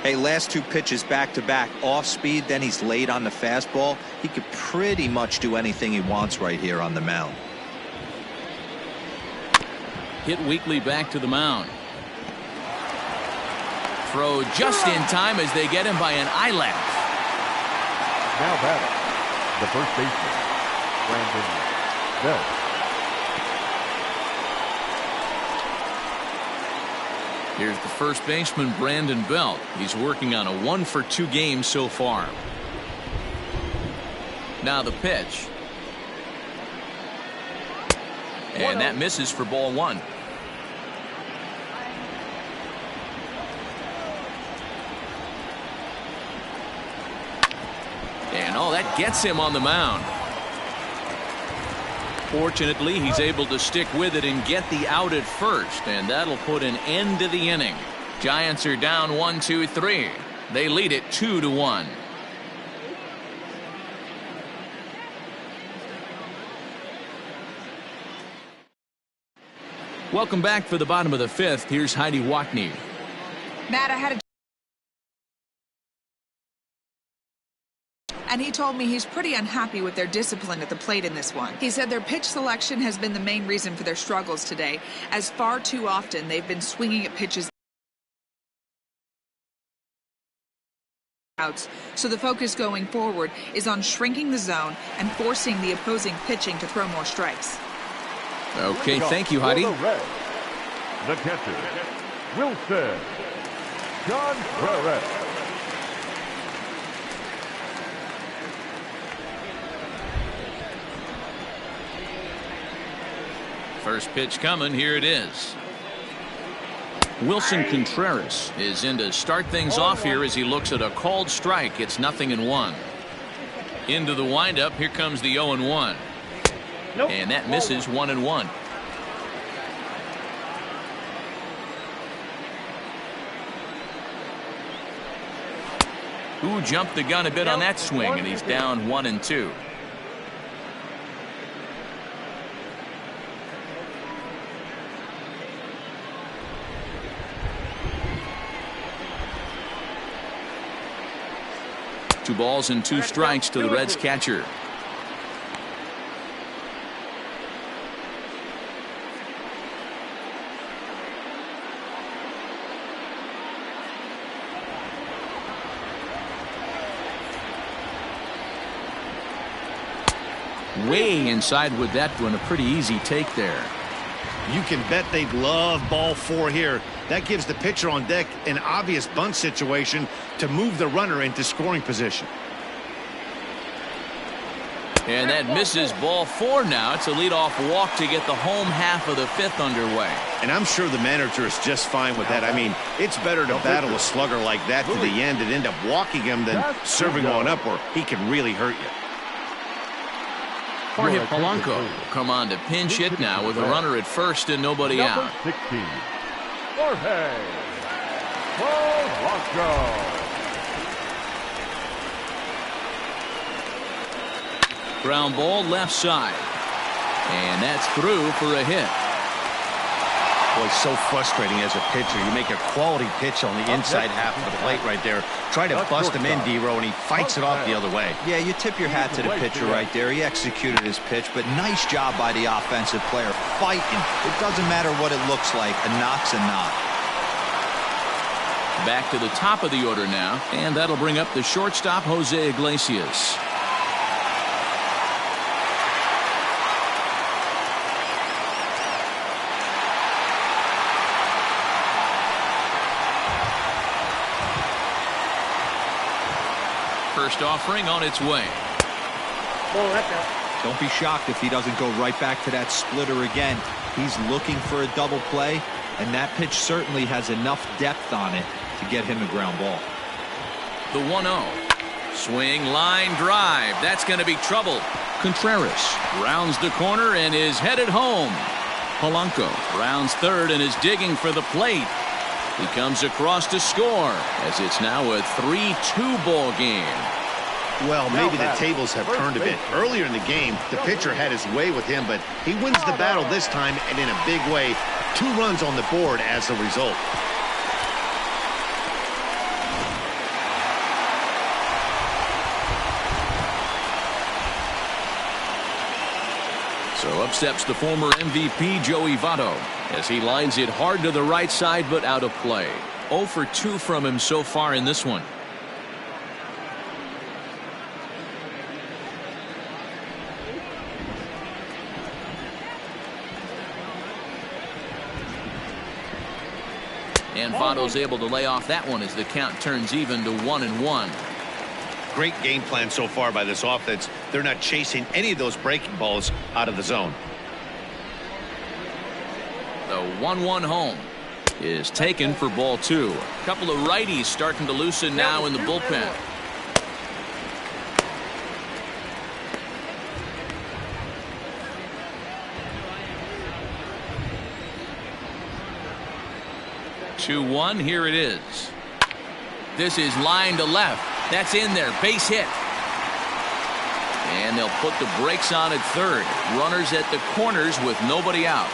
Hey, last two pitches back-to-back, off speed, then he's late on the fastball. He could pretty much do anything he wants right here on the mound. Hit weakly back to the mound. Throw just in time as they get him by an eyelash. Now batting, the first baseman, Brandon Belt. Here's the first baseman, Brandon Belt. He's working on a 1-for-2 game so far. Now the pitch. And that misses for ball one. And oh, that gets him on the mound. Fortunately, he's able to stick with it and get the out at first, and that'll put an end to the inning. Giants are down 1-2-3. They lead it 2-1. Welcome back for the bottom of the fifth. Here's Heidi Watney. Matt, I had a and he told me he's pretty unhappy with their discipline at the plate in this one. He said their pitch selection has been the main reason for their struggles today, as far too often they've been swinging at pitches outs. So the focus going forward is on shrinking the zone and forcing the opposing pitching to throw more strikes. Okay, thank you, Heidi. The catcher, Wilson Contreras. First pitch coming. Here it is. Wilson Contreras is in to start things off here as he looks at a called strike. It's 0-1. Into the windup. Here comes the 0-1. Nope. And that misses 1-1. Who jumped the gun a bit on that swing, and he's down 1-2. 2 balls and 2 strikes to the Reds catcher. Way inside with that one. A pretty easy take there. You can bet they'd love ball 4 here. That gives the pitcher on deck an obvious bunt situation to move the runner into scoring position. And that misses ball 4 now. It's a leadoff walk to get the home half of the 5th underway. And I'm sure the manager is just fine with that. I mean, it's better to battle a slugger like that to the end and end up walking him than serving one up where he can really hurt you. Jorge Polanco will come on to pinch hit now with a runner at first and nobody out. 16, Jorge Polanco. Ground ball left side. And that's through for a hit. Boy, so frustrating as a pitcher. You make a quality pitch on the inside half of the plate right there. Try to bust him in, D-Row, and he fights it off the other way. Yeah, you tip your hat to the pitcher right there. He executed his pitch, but nice job by the offensive player fighting. It doesn't matter what it looks like. A knock's a knock. Back to the top of the order now, and that'll bring up the shortstop, Jose Iglesias. First offering on its way. Don't be shocked if he doesn't go right back to that splitter again. He's looking for a double play, and that pitch certainly has enough depth on it to get him a ground ball. The 1-0. Swing, line drive. That's going to be trouble. Contreras rounds the corner and is headed home. Polanco rounds third and is digging for the plate. He comes across to score as it's now a 3-2 ball game. Well, maybe the tables have turned a bit. Earlier in the game, the pitcher had his way with him, but he wins the battle this time and in a big way. 2 runs on the board as a result. So up steps the former MVP Joey Votto as he lines it hard to the right side but out of play. 0 for 2 from him so far in this one. And Votto's able to lay off that one as the count turns even to 1-1. Great game plan so far by this offense. They're not chasing any of those breaking balls out of the zone. The 1-1 home is taken for ball 2. A couple of righties starting to loosen now in the bullpen. Two-1. Here it is. This is line to left. That's in there. Base hit. And they'll put the brakes on at third. Runners at the corners with nobody out.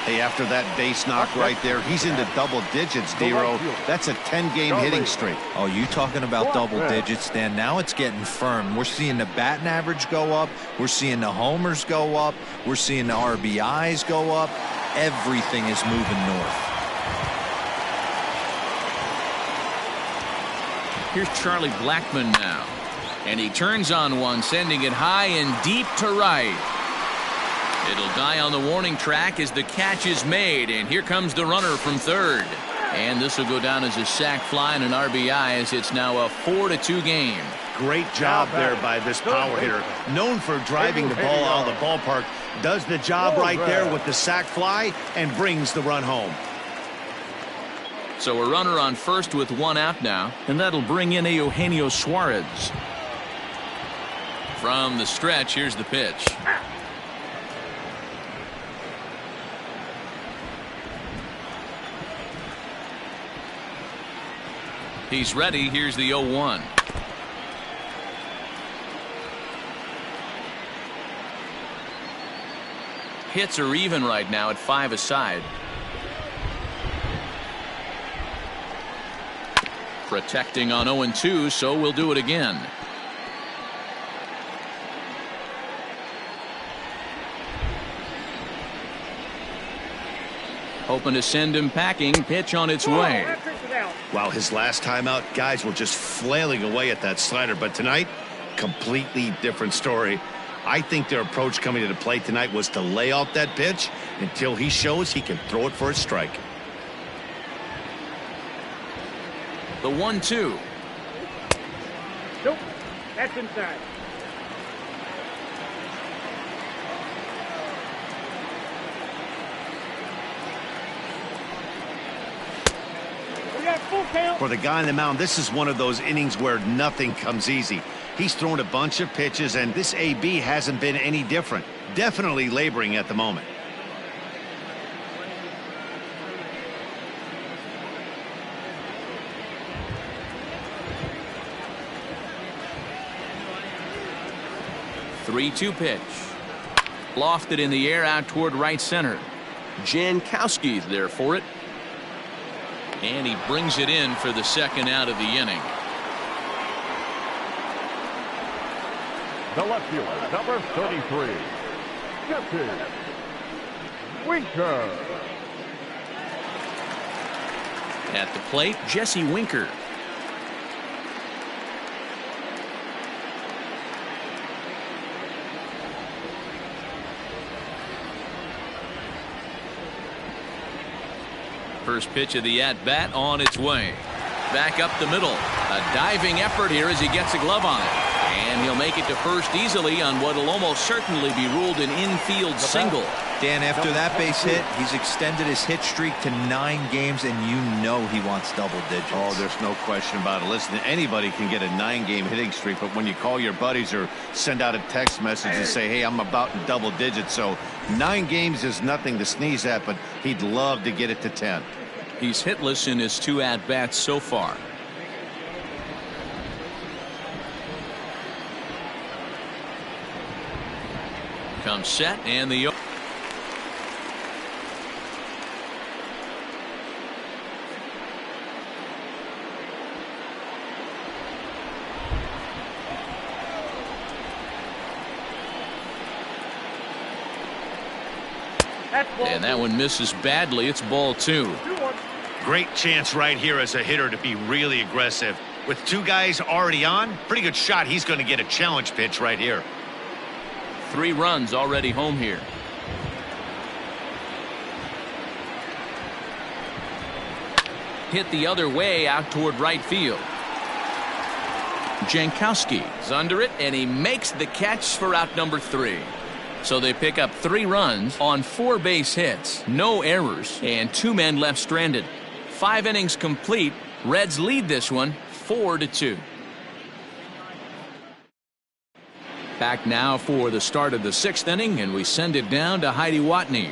Hey, after that base knock right there, he's into double digits, D-Row. That's a 10-game hitting streak. Oh, you talking about double digits, Dan? Now it's getting firm. We're seeing the batting average go up. We're seeing the homers go up. We're seeing the RBIs go up. Everything is moving north. Here's Charlie Blackmon now. And he turns on one, sending it high and deep to right. It'll die on the warning track as the catch is made. And here comes the runner from third. And this will go down as a sac fly and an RBI as it's now a 4-2 game. Great job there by this power hitter. Known for driving the ball out of the ballpark. Does the job right there with the sac fly and brings the run home. So a runner on first with 1 out now. And that'll bring in a Eugenio Suarez. From the stretch, here's the pitch. He's ready. Here's the 0-1. Hits are even right now at 5 aside. Protecting on 0-2, so we'll do it again. Hoping to send him packing. Pitch on its way. Wow, his last time out, guys were just flailing away at that slider. But tonight, completely different story. I think their approach coming to the plate tonight was to lay out that pitch until he shows he can throw it for a strike. The 1-2. Nope, that's inside. We got full count. For the guy on the mound, this is one of those innings where nothing comes easy. He's thrown a bunch of pitches, and this AB hasn't been any different. Definitely laboring at the moment. Three-two pitch. Lofted in the air out toward right center. Jankowski's there for it. And he brings it in for the second out of the inning. The left fielder, number 33, Jesse Winker. At the plate, Jesse Winker. First pitch of the at-bat on its way. Back up the middle. A diving effort here as he gets a glove on it. And he'll make it to first easily on what will almost certainly be ruled an infield single. Dan, after that base hit, he's extended his hit streak to 9 games, and you know he wants double digits. Oh, there's no question about it. Listen, anybody can get a 9-game hitting streak, but when you call your buddies or send out a text message and say, hey, I'm about in double digits, so 9 games is nothing to sneeze at, but he'd love to get it to 10. He's hitless in his 2 at-bats so far. Comes set, and the and that one misses badly. It's ball 2. Great chance right here as a hitter to be really aggressive. With 2 guys already on, pretty good shot. He's going to get a challenge pitch right here. 3 runs already home here. Hit the other way out toward right field. Jankowski is under it, and he makes the catch for out number 3. So they pick up 3 runs on 4 base hits, no errors, and 2 men left stranded. 5 innings complete. Reds lead this one 4-2. Back now for the start of the 6th inning, and we send it down to Heidi Watney.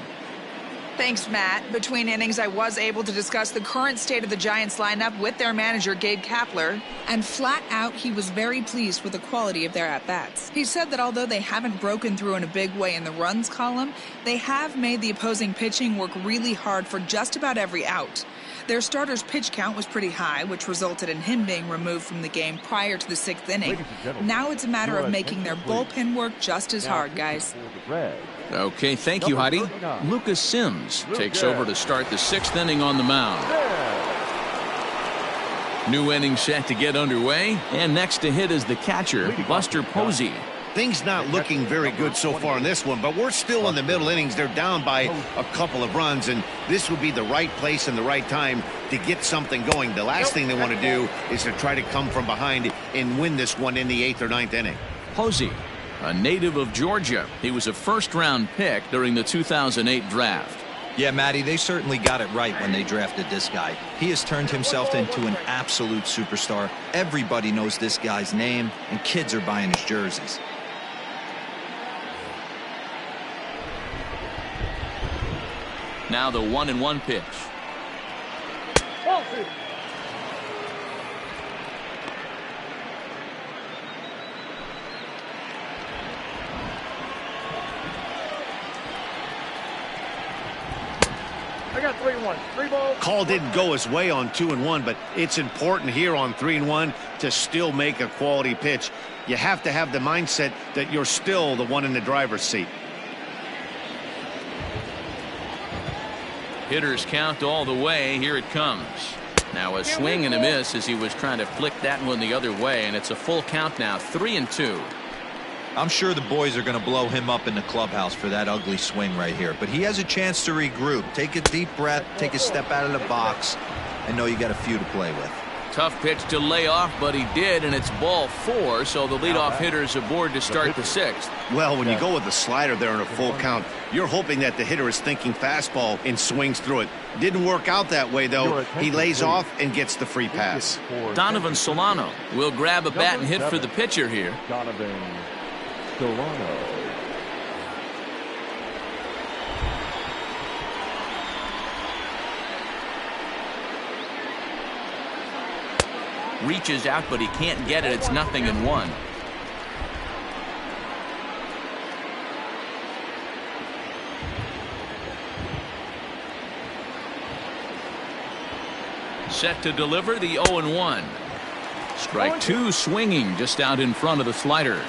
Thanks, Matt. Between innings, I was able to discuss the current state of the Giants lineup with their manager, Gabe Kapler. And flat out, he was very pleased with the quality of their at-bats. He said that although they haven't broken through in a big way in the runs column, they have made the opposing pitching work really hard for just about every out. Their starter's pitch count was pretty high, which resulted in him being removed from the game prior to the 6th inning. Now it's a matter of making their bullpen work just as hard, guys. Okay, thank you, Heidi. Lucas Sims takes over to start the 6th inning on the mound. New inning set to get underway, and next to hit is the catcher, Buster Posey. Things not looking very good so far in this one, but we're still in the middle innings. They're down by a couple of runs, and this would be the right place and the right time to get something going. The last thing they want to do is to try to come from behind and win this one in the 8th or 9th inning. Posey, a native of Georgia. He was a first-round pick during the 2008 draft. Yeah, Matty, they certainly got it right when they drafted this guy. He has turned himself into an absolute superstar. Everybody knows this guy's name, and kids are buying his jerseys. Now the 1-1 pitch. got 3-1. 3 balls. Call didn't go his way on 2-1, but it's important here on 3-1 to still make a quality pitch. You have to have the mindset that you're still the one in the driver's seat. Hitters count all the way. Here it comes. Now a swing and a miss as he was trying to flick that one the other way, and it's a full count now, 3-2. I'm sure the boys are going to blow him up in the clubhouse for that ugly swing right here, but he has a chance to regroup. Take a deep breath, take a step out of the box, and know you got a few to play with. Tough pitch to lay off, but he did, and it's ball 4, so the leadoff hitter's aboard to start the 6th. Well, when you go with the slider there in a full count, you're hoping that the hitter is thinking fastball and swings through it. Didn't work out that way, though. He lays off and gets the free pass. Donovan Solano will grab a bat and hit for the pitcher here. Donovan Solano. Reaches out, but he can't get it. It's 0-1. Set to deliver the 0-1. Strike 2 swinging just out in front of the slider.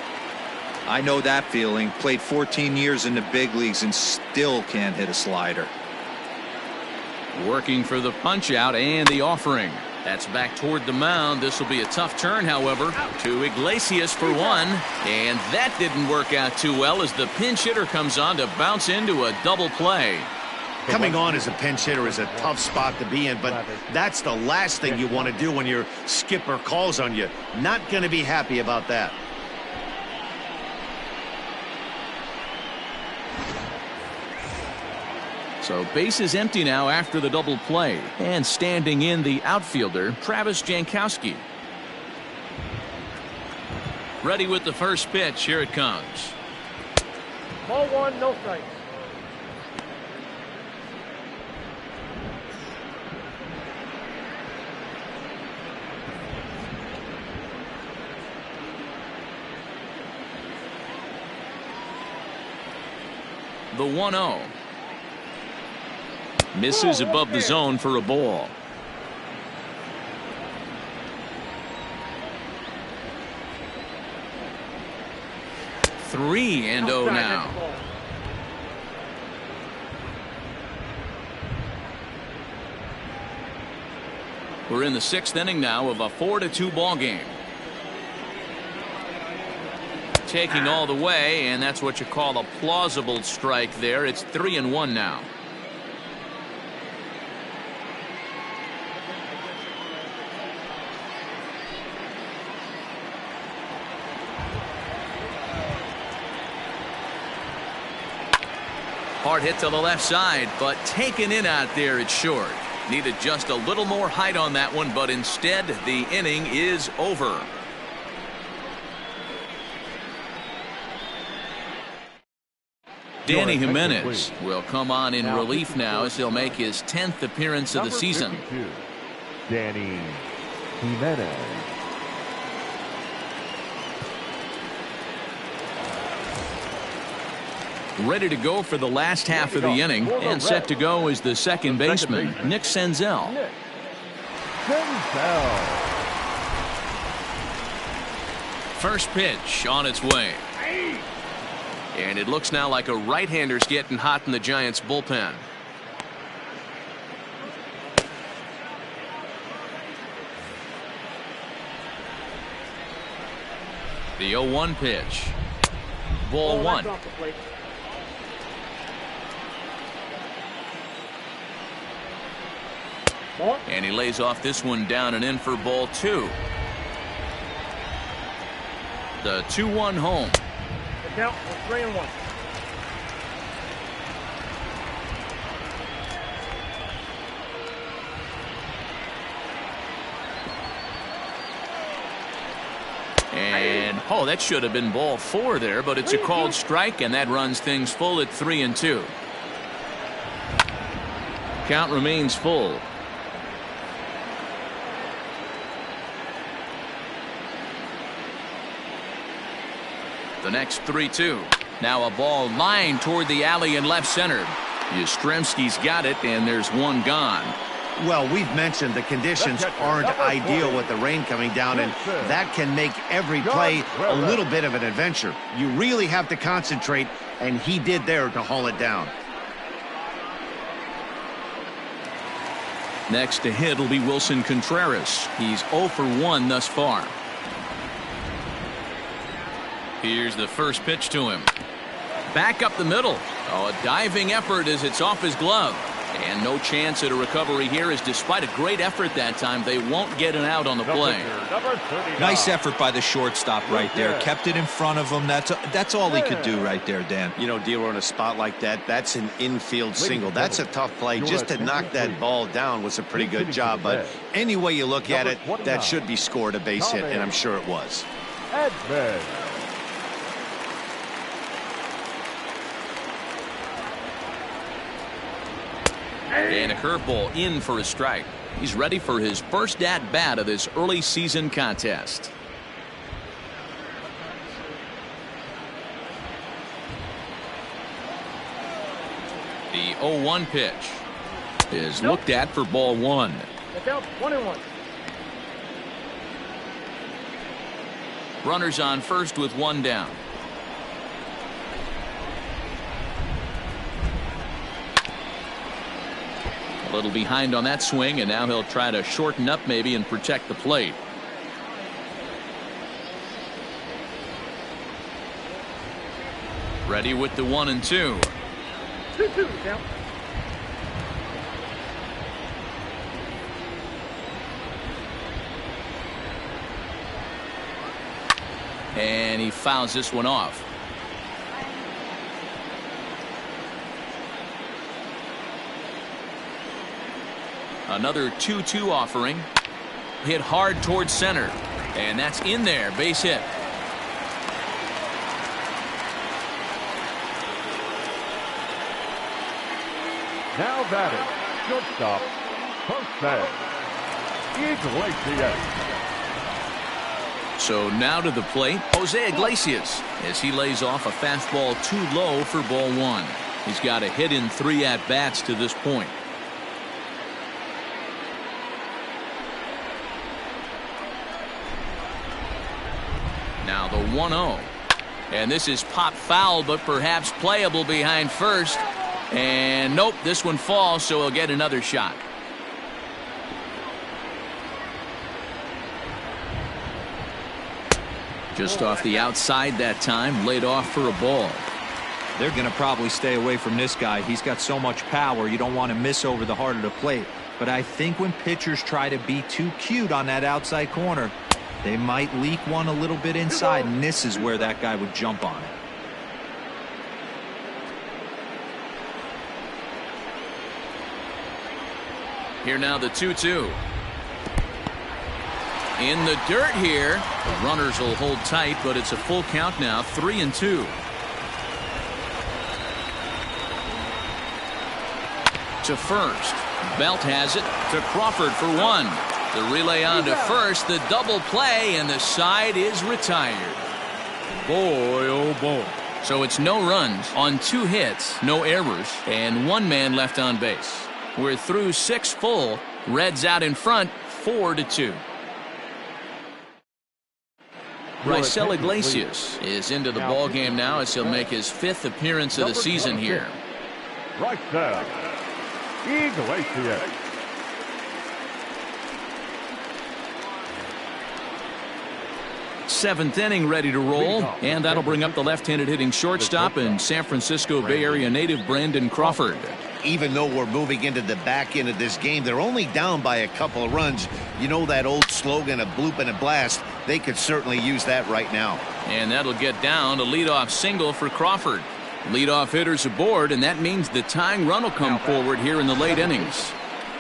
I know that feeling. Played 14 years in the big leagues and still can't hit a slider. Working for the punch out and the offering. That's back toward the mound. This will be a tough turn, however, to Iglesias for 1. And that didn't work out too well as the pinch hitter comes on to bounce into a double play. Coming on as a pinch hitter is a tough spot to be in, but that's the last thing you want to do when your skipper calls on you. Not going to be happy about that. So base is empty now after the double play, and standing in the outfielder Travis Jankowski. Ready with the first pitch. Here it comes. Ball 1, no strikes. The 1-0. Misses above the zone for a ball. Three and 0 now. We're in the 6th inning now of a 4-2 ball game. Taking all the way, and that's what you call a plausible strike there. It's 3-1 now. Hard hit to the left side, but taken in out there, it's short. Needed just a little more height on that one, but instead the inning is over. Danny Jimenez will come on in relief now as he'll make his 10th appearance of the season. Danny Jimenez. Ready to go for the last half of the inning, and set to go is the second baseman, Nick Senzel. First pitch on its way. And it looks now like a right-hander's getting hot in the Giants bullpen. The 0-1 pitch. Ball 1. And he lays off this one down and in for ball 2. The 2-1 home. The count was 3-1. And oh, that should have been ball 4 there, but it's a called strike, and that runs things full at 3-2. Count remains full. The next 3-2. Now a ball lined toward the alley in left center. Yastrzemski's got it, and there's one gone. Well, we've mentioned the conditions aren't ideal with the rain coming down, and that can make every play a little bit of an adventure. You really have to concentrate, and he did there to haul it down. Next to hit will be Wilson Contreras. He's 0 for 1 thus far. Here's the first pitch to him. Back up the middle. Oh, a diving effort as it's off his glove. And no chance at a recovery here, as despite a great effort that time, they won't get an out on the play. Nice effort by the shortstop right there. Kept it in front of him. That's all he could do right there, Dan. You know, Dealer, in a spot like that, that's an infield single. That's a tough play. Just to knock that ball down was a pretty good job. But any way you look at it, that should be scored a base hit, and I'm sure it was. And a curveball in for a strike. He's ready for his first at-bat of this early season contest. The 0-1 pitch is looked at for ball one. That's out, 1-1. Runners on first with one down. A little behind on that swing, and now he'll try to shorten up maybe and protect the plate. Ready with the 1-2. 2-2 down. And he fouls this one off. Another 2-2 offering. Hit hard towards center. And that's in there. Base hit. Now batting, shortstop, Jose Iglesias. So now to the plate, Jose Iglesias, as he lays off a fastball too low for ball one. He's got a hit in 3 at-bats to this point. Now the 1-0. And this is pop foul, but perhaps playable behind first. And nope, this one falls, so he'll get another shot. Just off the outside that time, laid off for a ball. They're going to probably stay away from this guy. He's got so much power, you don't want to miss over the heart of the plate. But I think when pitchers try to be too cute on that outside corner, they might leak one a little bit inside, and this is where that guy would jump on it. Here now the 2-2. In the dirt here. The runners will hold tight, but it's a full count now, 3-2. To first. Belt has it to Crawford for one. The relay on to first, the double play, and the side is retired. Boy, oh boy. So it's no runs on 2 hits, no errors, and 1 man left on base. We're through 6 full. Reds out in front, 4-2. Raisel Iglesias is into the ball game now as he'll make his 5th appearance of the season here. Raisel Iglesias. Seventh inning ready to roll, and that'll bring up the left-handed hitting shortstop and San Francisco Bay Area native Brandon Crawford. Even though we're moving into the back end of this game, they're only down by a couple of runs. You know that old slogan, a bloop and a blast. They could certainly use that right now. And that'll get down, a leadoff single for Crawford. Leadoff hitters aboard, and that means the tying run will come forward here in the late innings.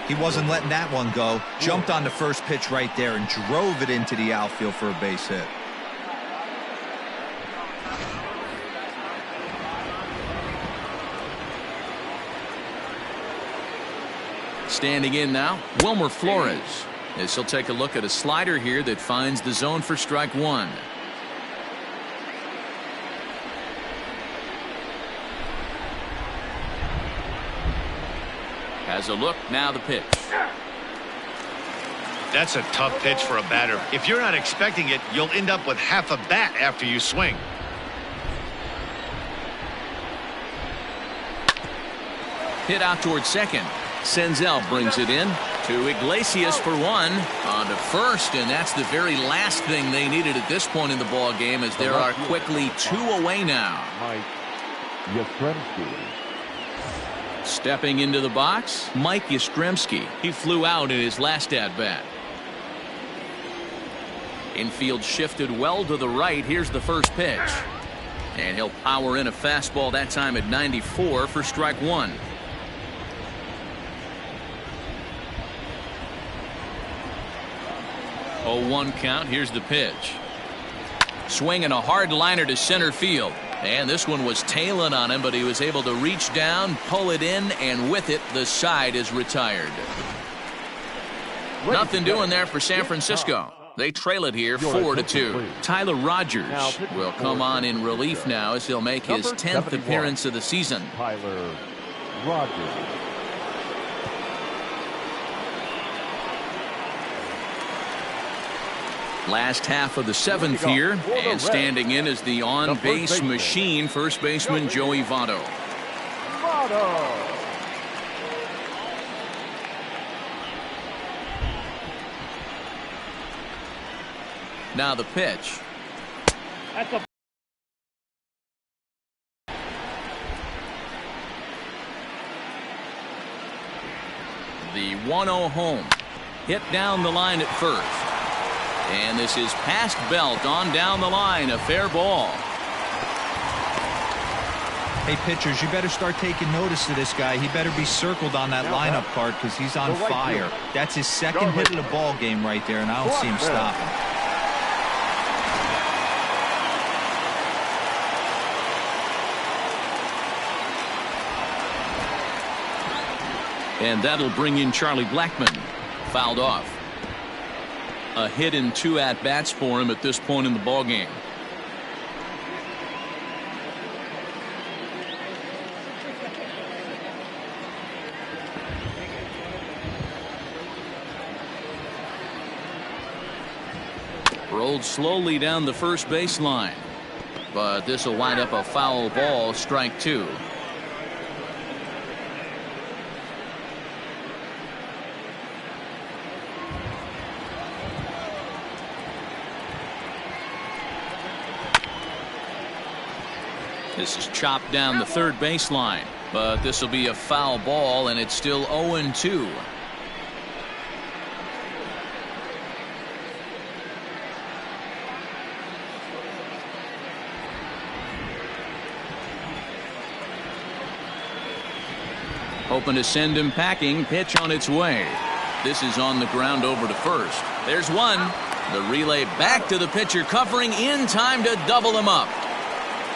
He wasn't letting that one go. Jumped on the first pitch right there and drove it into the outfield for a base hit. Standing in now, Wilmer Flores. As he'll take a look at a slider here that finds the zone for strike one. Has a look. Now the pitch. That's a tough pitch for a batter. If you're not expecting it, you'll end up with half a bat after you swing. Hit out towards second. Senzel brings it in to Iglesias for one. On to first, and that's the very last thing they needed at this point in the ball game, as there are quickly 2 away now. Stepping into the box, Mike Yastrzemski. He flew out in his last at-bat. Infield shifted well to the right. Here's the first pitch. And he'll power in a fastball, that time at 94 for strike one. 0-1 count. Here's the pitch. Swinging a hard liner to center field. And this one was tailing on him, but he was able to reach down, pull it in, and with it, the side is retired. Nothing doing there for San Francisco. They trail it here 4-2. Tyler Rogers will come on in relief now as he'll make his 10th appearance of the season. Tyler Rogers. Last half of the 7th here, and standing in is the on-base machine, first baseman Joey Votto. Now the pitch. The 1-0 home. Hit down the line at first. And this is past Belt on down the line, a fair ball. Hey, pitchers, you better start taking notice of this guy. He better be circled on that lineup card because he's on fire. That's his second hit of the ball game right there, and I don't see him stopping. And that'll bring in Charlie Blackmon. Fouled off. A hit and 2 at-bats for him at this point in the ball game. Rolled slowly down the first baseline, but this will wind up a foul ball, strike 2. This is chopped down the third baseline, but this will be a foul ball, and it's still 0-2. Hoping to send him packing. Pitch on its way. This is on the ground over to first. There's one. The relay back to the pitcher, covering in time to double him up.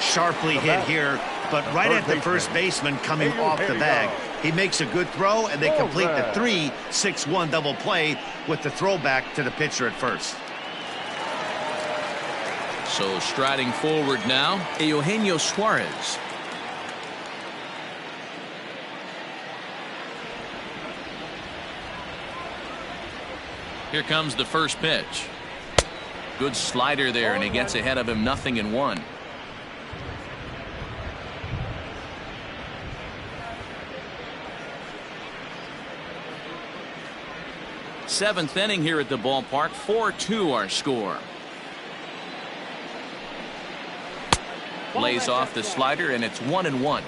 Sharply hit here, but right at the first baseman coming off the bag. He makes a good throw, and they complete the 3-6-1 double play with the throwback to the pitcher at first. So striding forward now, Eugenio Suarez. Here comes the first pitch. Good slider there, and he gets ahead of him, 0-1. Seventh inning here at the ballpark. 4-2 our score. Lays off the slider, and it's 1-1.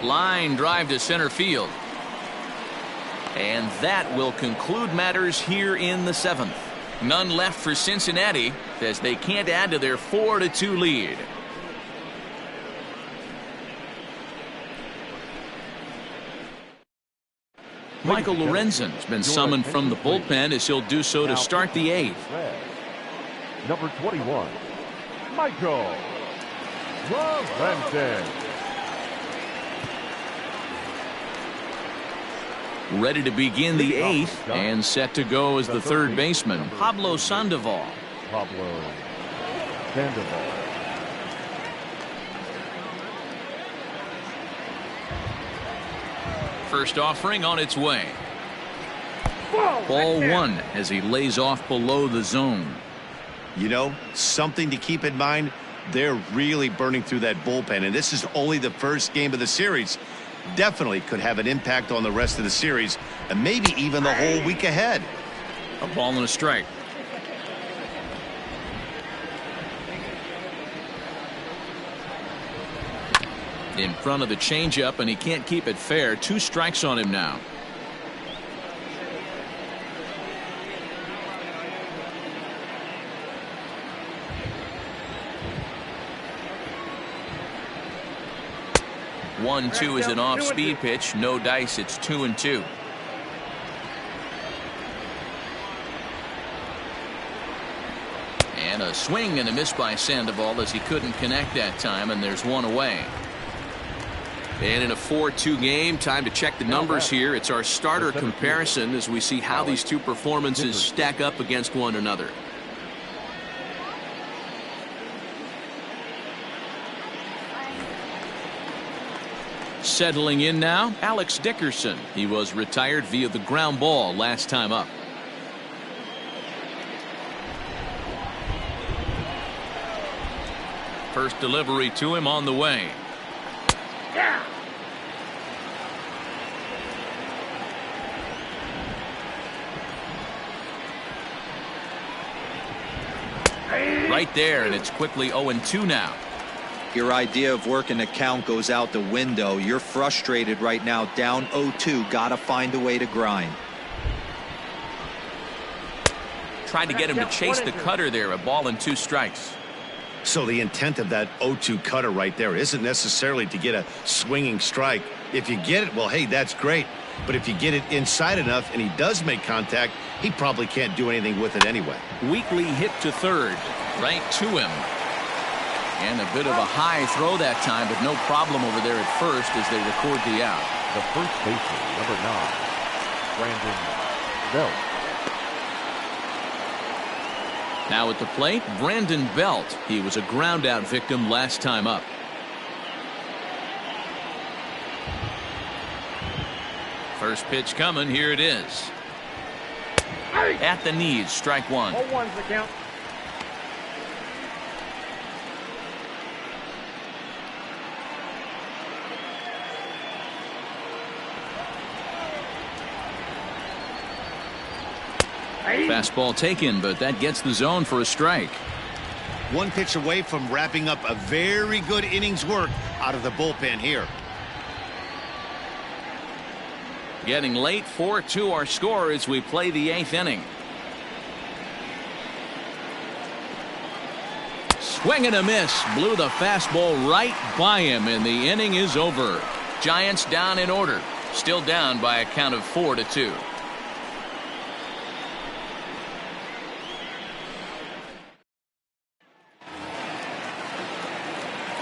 Line drive to center field. And that will conclude matters here in the 7th. None left for Cincinnati as they can't add to their 4-2 lead. Michael Lorenzen's been summoned from the bullpen as he'll do so to start the 8th. Number 21, Michael Lorenzen. Ready to begin the 8th and set to go as the third baseman, Pablo Sandoval. Pablo Sandoval. First offering on its way. Ball one as he lays off below the zone. You know, something to keep in mind, they're really burning through that bullpen, and this is only the first game of the series. Definitely could have an impact on the rest of the series and maybe even the whole week ahead. A ball and a strike. In front of the changeup, and he can't keep it fair. 2 strikes on him now. One, two is an off-speed pitch. No dice. It's 2-2. And a swing and a miss by Sandoval as he couldn't connect that time, and there's one away. And in a 4-2 game, time to check the numbers here. It's our starter comparison as we see how these two performances stack up against one another. Settling in now, Alex Dickerson. He was retired via the ground ball last time up. First delivery to him on the way. Right there, and it's quickly 0-2 now. Your idea of working the count goes out the window. You're frustrated right now, down 0-2. Gotta find a way to grind. Tried to get him to chase the cutter there. A ball and 2 strikes. So the intent of that 0-2 cutter right there isn't necessarily to get a swinging strike. If you get it, well, hey, that's great. But if you get it inside enough and he does make contact, he probably can't do anything with it anyway. Weakly hit to third, right to him. And a bit of a high throw that time, but no problem over there at first as they record the out. The first baseman, number 9, Brandon Belt. Now at the plate, Brandon Belt. He was a ground out victim last time up. First pitch coming. Here it is. At the knees, strike one. 0-1's the count. Fastball taken, but that gets the zone for a strike. One pitch away from wrapping up a very good innings work out of the bullpen here. Getting late, 4-2 our score as we play the 8th inning. Swing and a miss. Blew the fastball right by him, and the inning is over. Giants down in order. Still down by a count of 4-2.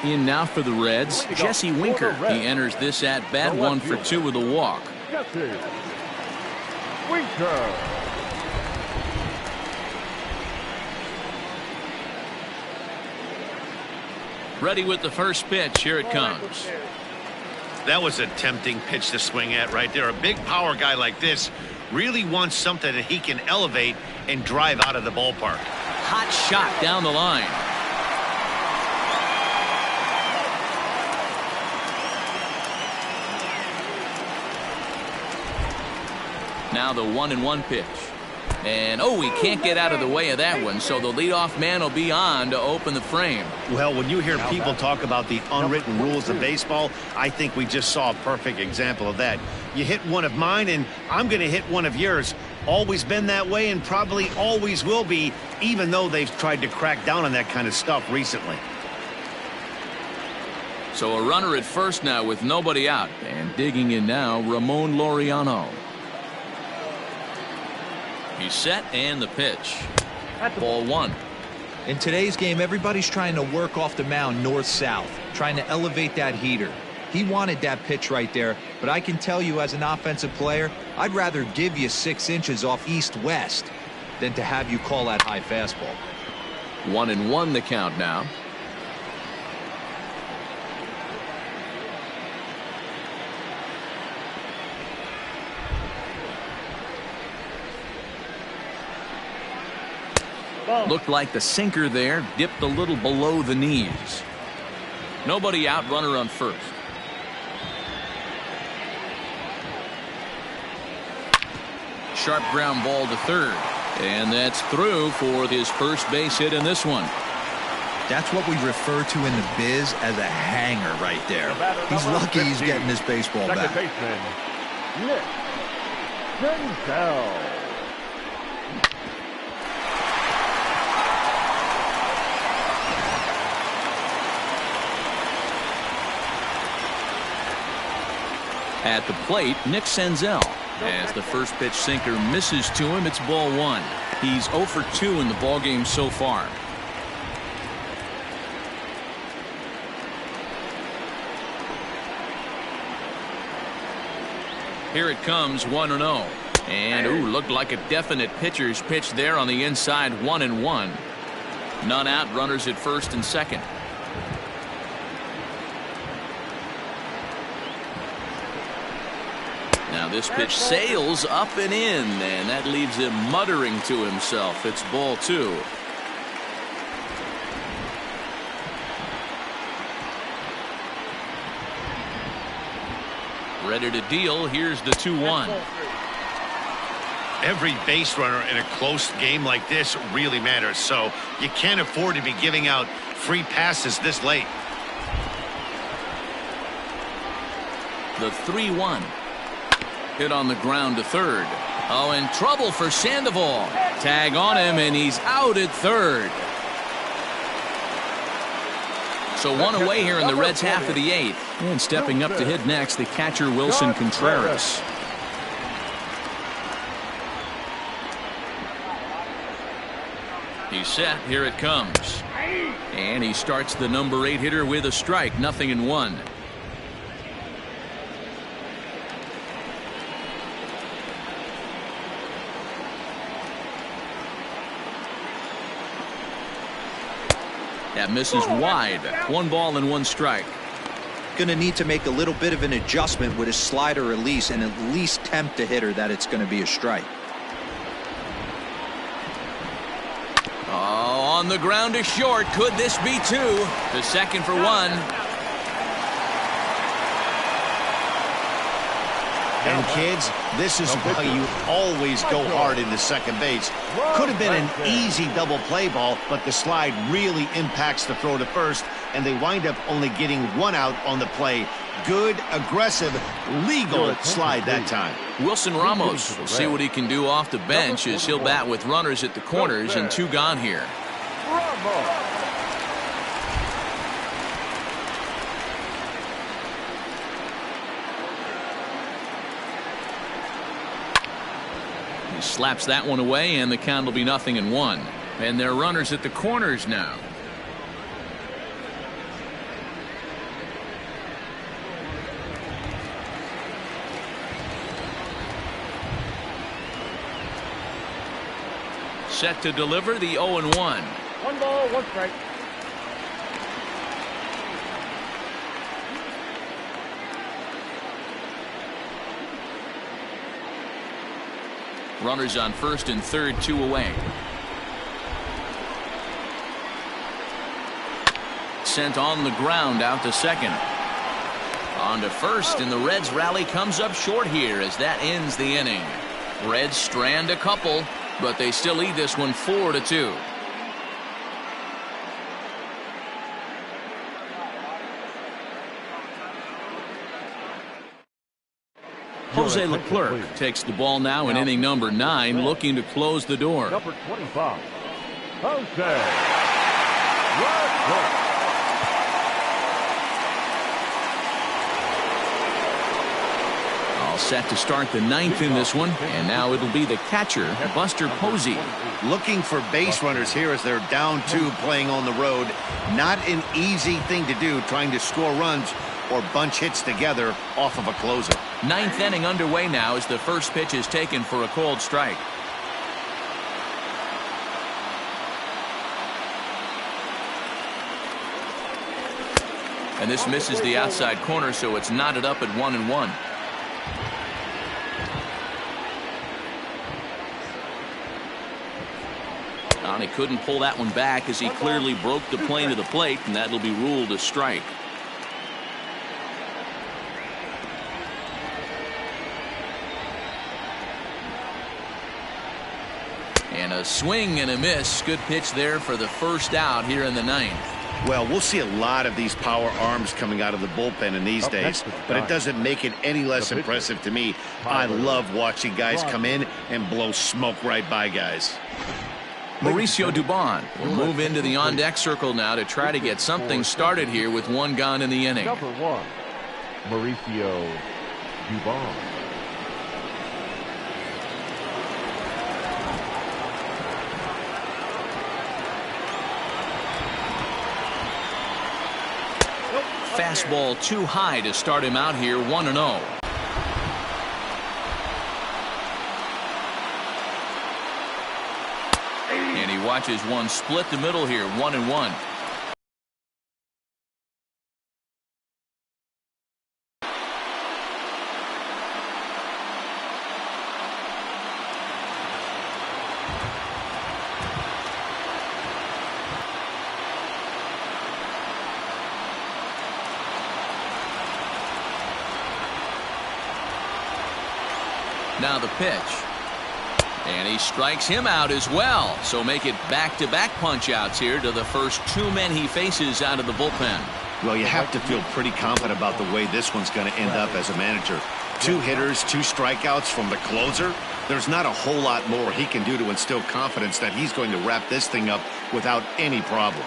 In now for the Reds, Jesse Winker. He enters this at bat 1 for 2 with a walk. Jesse Winker. Ready with the first pitch. Here it comes. That was a tempting pitch to swing at right there. A big power guy like this really wants something that he can elevate and drive out of the ballpark. Hot shot down the line. Now the 1-1 pitch. And oh, he can't get out of the way of that one, so the leadoff man will be on to open the frame. Well, when you hear people talk about the unwritten rules of baseball, I think we just saw a perfect example of that. You hit one of mine, and I'm going to hit one of yours. Always been that way and probably always will be, even though they've tried to crack down on that kind of stuff recently. So a runner at first now with nobody out. And digging in now, Ramon Laureano. He's set, and the pitch. Ball 1. In today's game, everybody's trying to work off the mound north-south, trying to elevate that heater. He wanted that pitch right there, but I can tell you as an offensive player, I'd rather give you 6 inches off east-west than to have you call that high fastball. 1-1 the count now. Looked like the sinker there dipped a little below the knees. Nobody out, runner on first. Sharp ground ball to third. And that's through for his first base hit in this one. That's what we refer to in the biz as a hanger right there. He's lucky he's getting this baseball back. Second baseman, Nick Senzel. At the plate, Nick Senzel. As the first pitch sinker misses to him, it's ball one. He's 0 for 2 in the ballgame so far. Here it comes, 1-0. And ooh, looked like a definite pitcher's pitch there on the inside, 1-1. None out, runners at first and second. Now this pitch sails up and in, and that leaves him muttering to himself. It's ball two. Ready to deal. Here's the 2-1. Every base runner in a close game like this really matters, so you can't afford to be giving out free passes this late. The 3-1. Hit on the ground to third. Oh, in trouble for Sandoval. Tag on him, and he's out at third. So one away here in the Reds' half of the eighth. And stepping up to hit next, the catcher Wilson Contreras. He's set. Here it comes. And he starts the number 8 hitter with a strike. 0-1. That misses wide. 1 ball and 1 strike. Going to need to make a little bit of an adjustment with his slider release and at least tempt the hitter that it's going to be a strike. Oh, on the ground to short. Could this be 2? The second for 1. And kids, this is why you always go hard into second base. Could have been an easy double play ball, but the slide really impacts the throw to first, and they wind up only getting 1 out on the play. Good, aggressive, legal slide that time. Wilson Ramos will see what he can do off the bench as he'll bat with runners at the corners and 2 gone here. He slaps that one away, and the count will be 0-1. And they're runners at the corners now. Set to deliver the 0-1. 1 ball, 1 strike. Runners on first and third, 2 away. Sent on the ground out to second. On to first, and the Reds rally comes up short here as that ends the inning. Reds strand a couple, but they still lead this one 4-2. Jose Leclerc takes the ball now in inning number 9, looking to close the door. Number 25, Jose Leclerc. All set to start the 9th in this one, and now it'll be the catcher, Buster Posey. Looking for base runners here as they're down 2 playing on the road. Not an easy thing to do, trying to score runs or bunch hits together off of a closer. 9th inning underway now as the first pitch is taken for a called strike. And this misses the outside corner, so it's knotted up at 1-1. And he couldn't pull that one back as he clearly broke the plane to the plate, and that'll be ruled a strike. And a swing and a miss. Good pitch there for the first out here in the ninth. Well, we'll see a lot of these power arms coming out of the bullpen in these days, but it doesn't make it any less impressive to me. I love watching guys come in and blow smoke right by guys. Mauricio Dubon will move into the on-deck circle now to try to get something started here with one gone in the inning. Number 1, Mauricio Dubon. Fastball too high to start him out here, 1-0. And he watches one split the middle here, 1-1. Now the pitch. And he strikes him out as well. So make it back-to-back punch-outs here to the first two men he faces out of the bullpen. Well, you have to feel pretty confident about the way this one's going to end up as a manager. 2 hitters, 2 strikeouts from the closer. There's not a whole lot more he can do to instill confidence that he's going to wrap this thing up without any problem.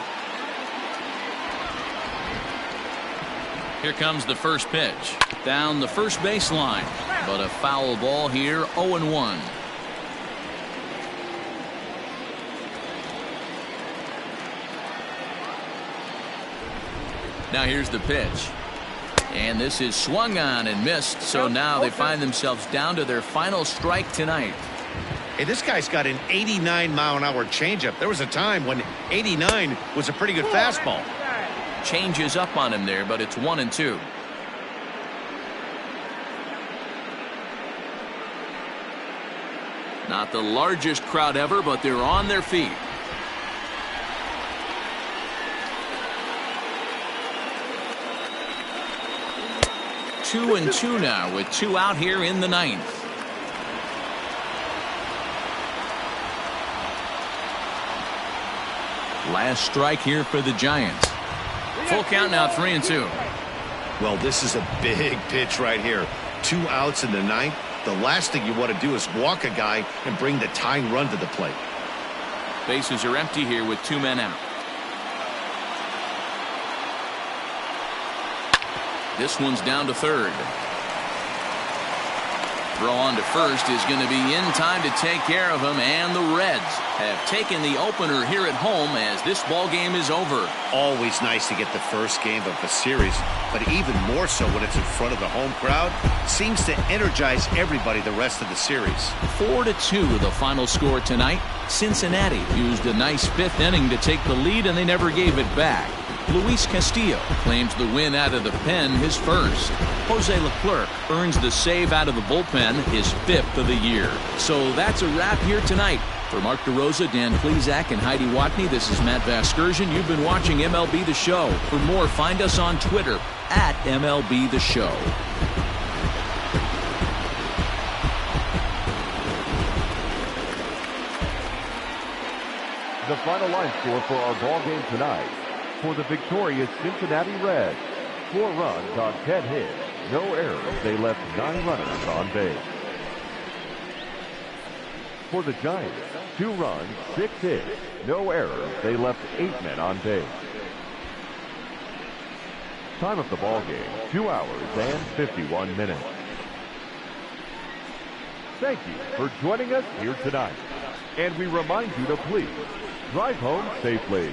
Here comes the first pitch. Down the first baseline. But a foul ball here, 0-1. Now here's the pitch. And this is swung on and missed. So now they find themselves down to their final strike tonight. Hey, this guy's got an 89-mile-an-hour changeup. There was a time when 89 was a pretty good fastball. Changes up on him there, but it's 1-2. Not the largest crowd ever, but they're on their feet. Two and two now with 2 out here in the ninth. Last strike here for the Giants. Full count now, 3-2. Well, this is a big pitch right here. 2 outs in the ninth. The last thing you want to do is walk a guy and bring the tying run to the plate. Bases are empty here with 2 men out. This one's down to third. Throw on to first is going to be in time to take care of him, and the Reds have taken the opener here at home as this ball game is over. Always nice to get the first game of the series, but even more so when it's in front of the home crowd. Seems to energize everybody the rest of the series. 4-2 the final score tonight. Cincinnati used a nice 5th inning to take the lead, and they never gave it back. Luis Castillo claims the win out of the pen, his first. Jose Leclerc earns the save out of the bullpen, his 5th of the year. So that's a wrap here tonight. For Mark DeRosa, Dan Plesac, and Heidi Watney, this is Matt Vasgersian. You've been watching MLB The Show. For more, find us on Twitter at MLB The Show. The final line score for our ball game tonight. For the victorious Cincinnati Reds, 4 runs on 10 hits, no errors. They left 9 runners on base. For the Giants, 2 runs, 6 hits, no errors. They left 8 men on base. Time of the ball game, 2 hours and 51 minutes. Thank you for joining us here tonight. And we remind you to please drive home safely.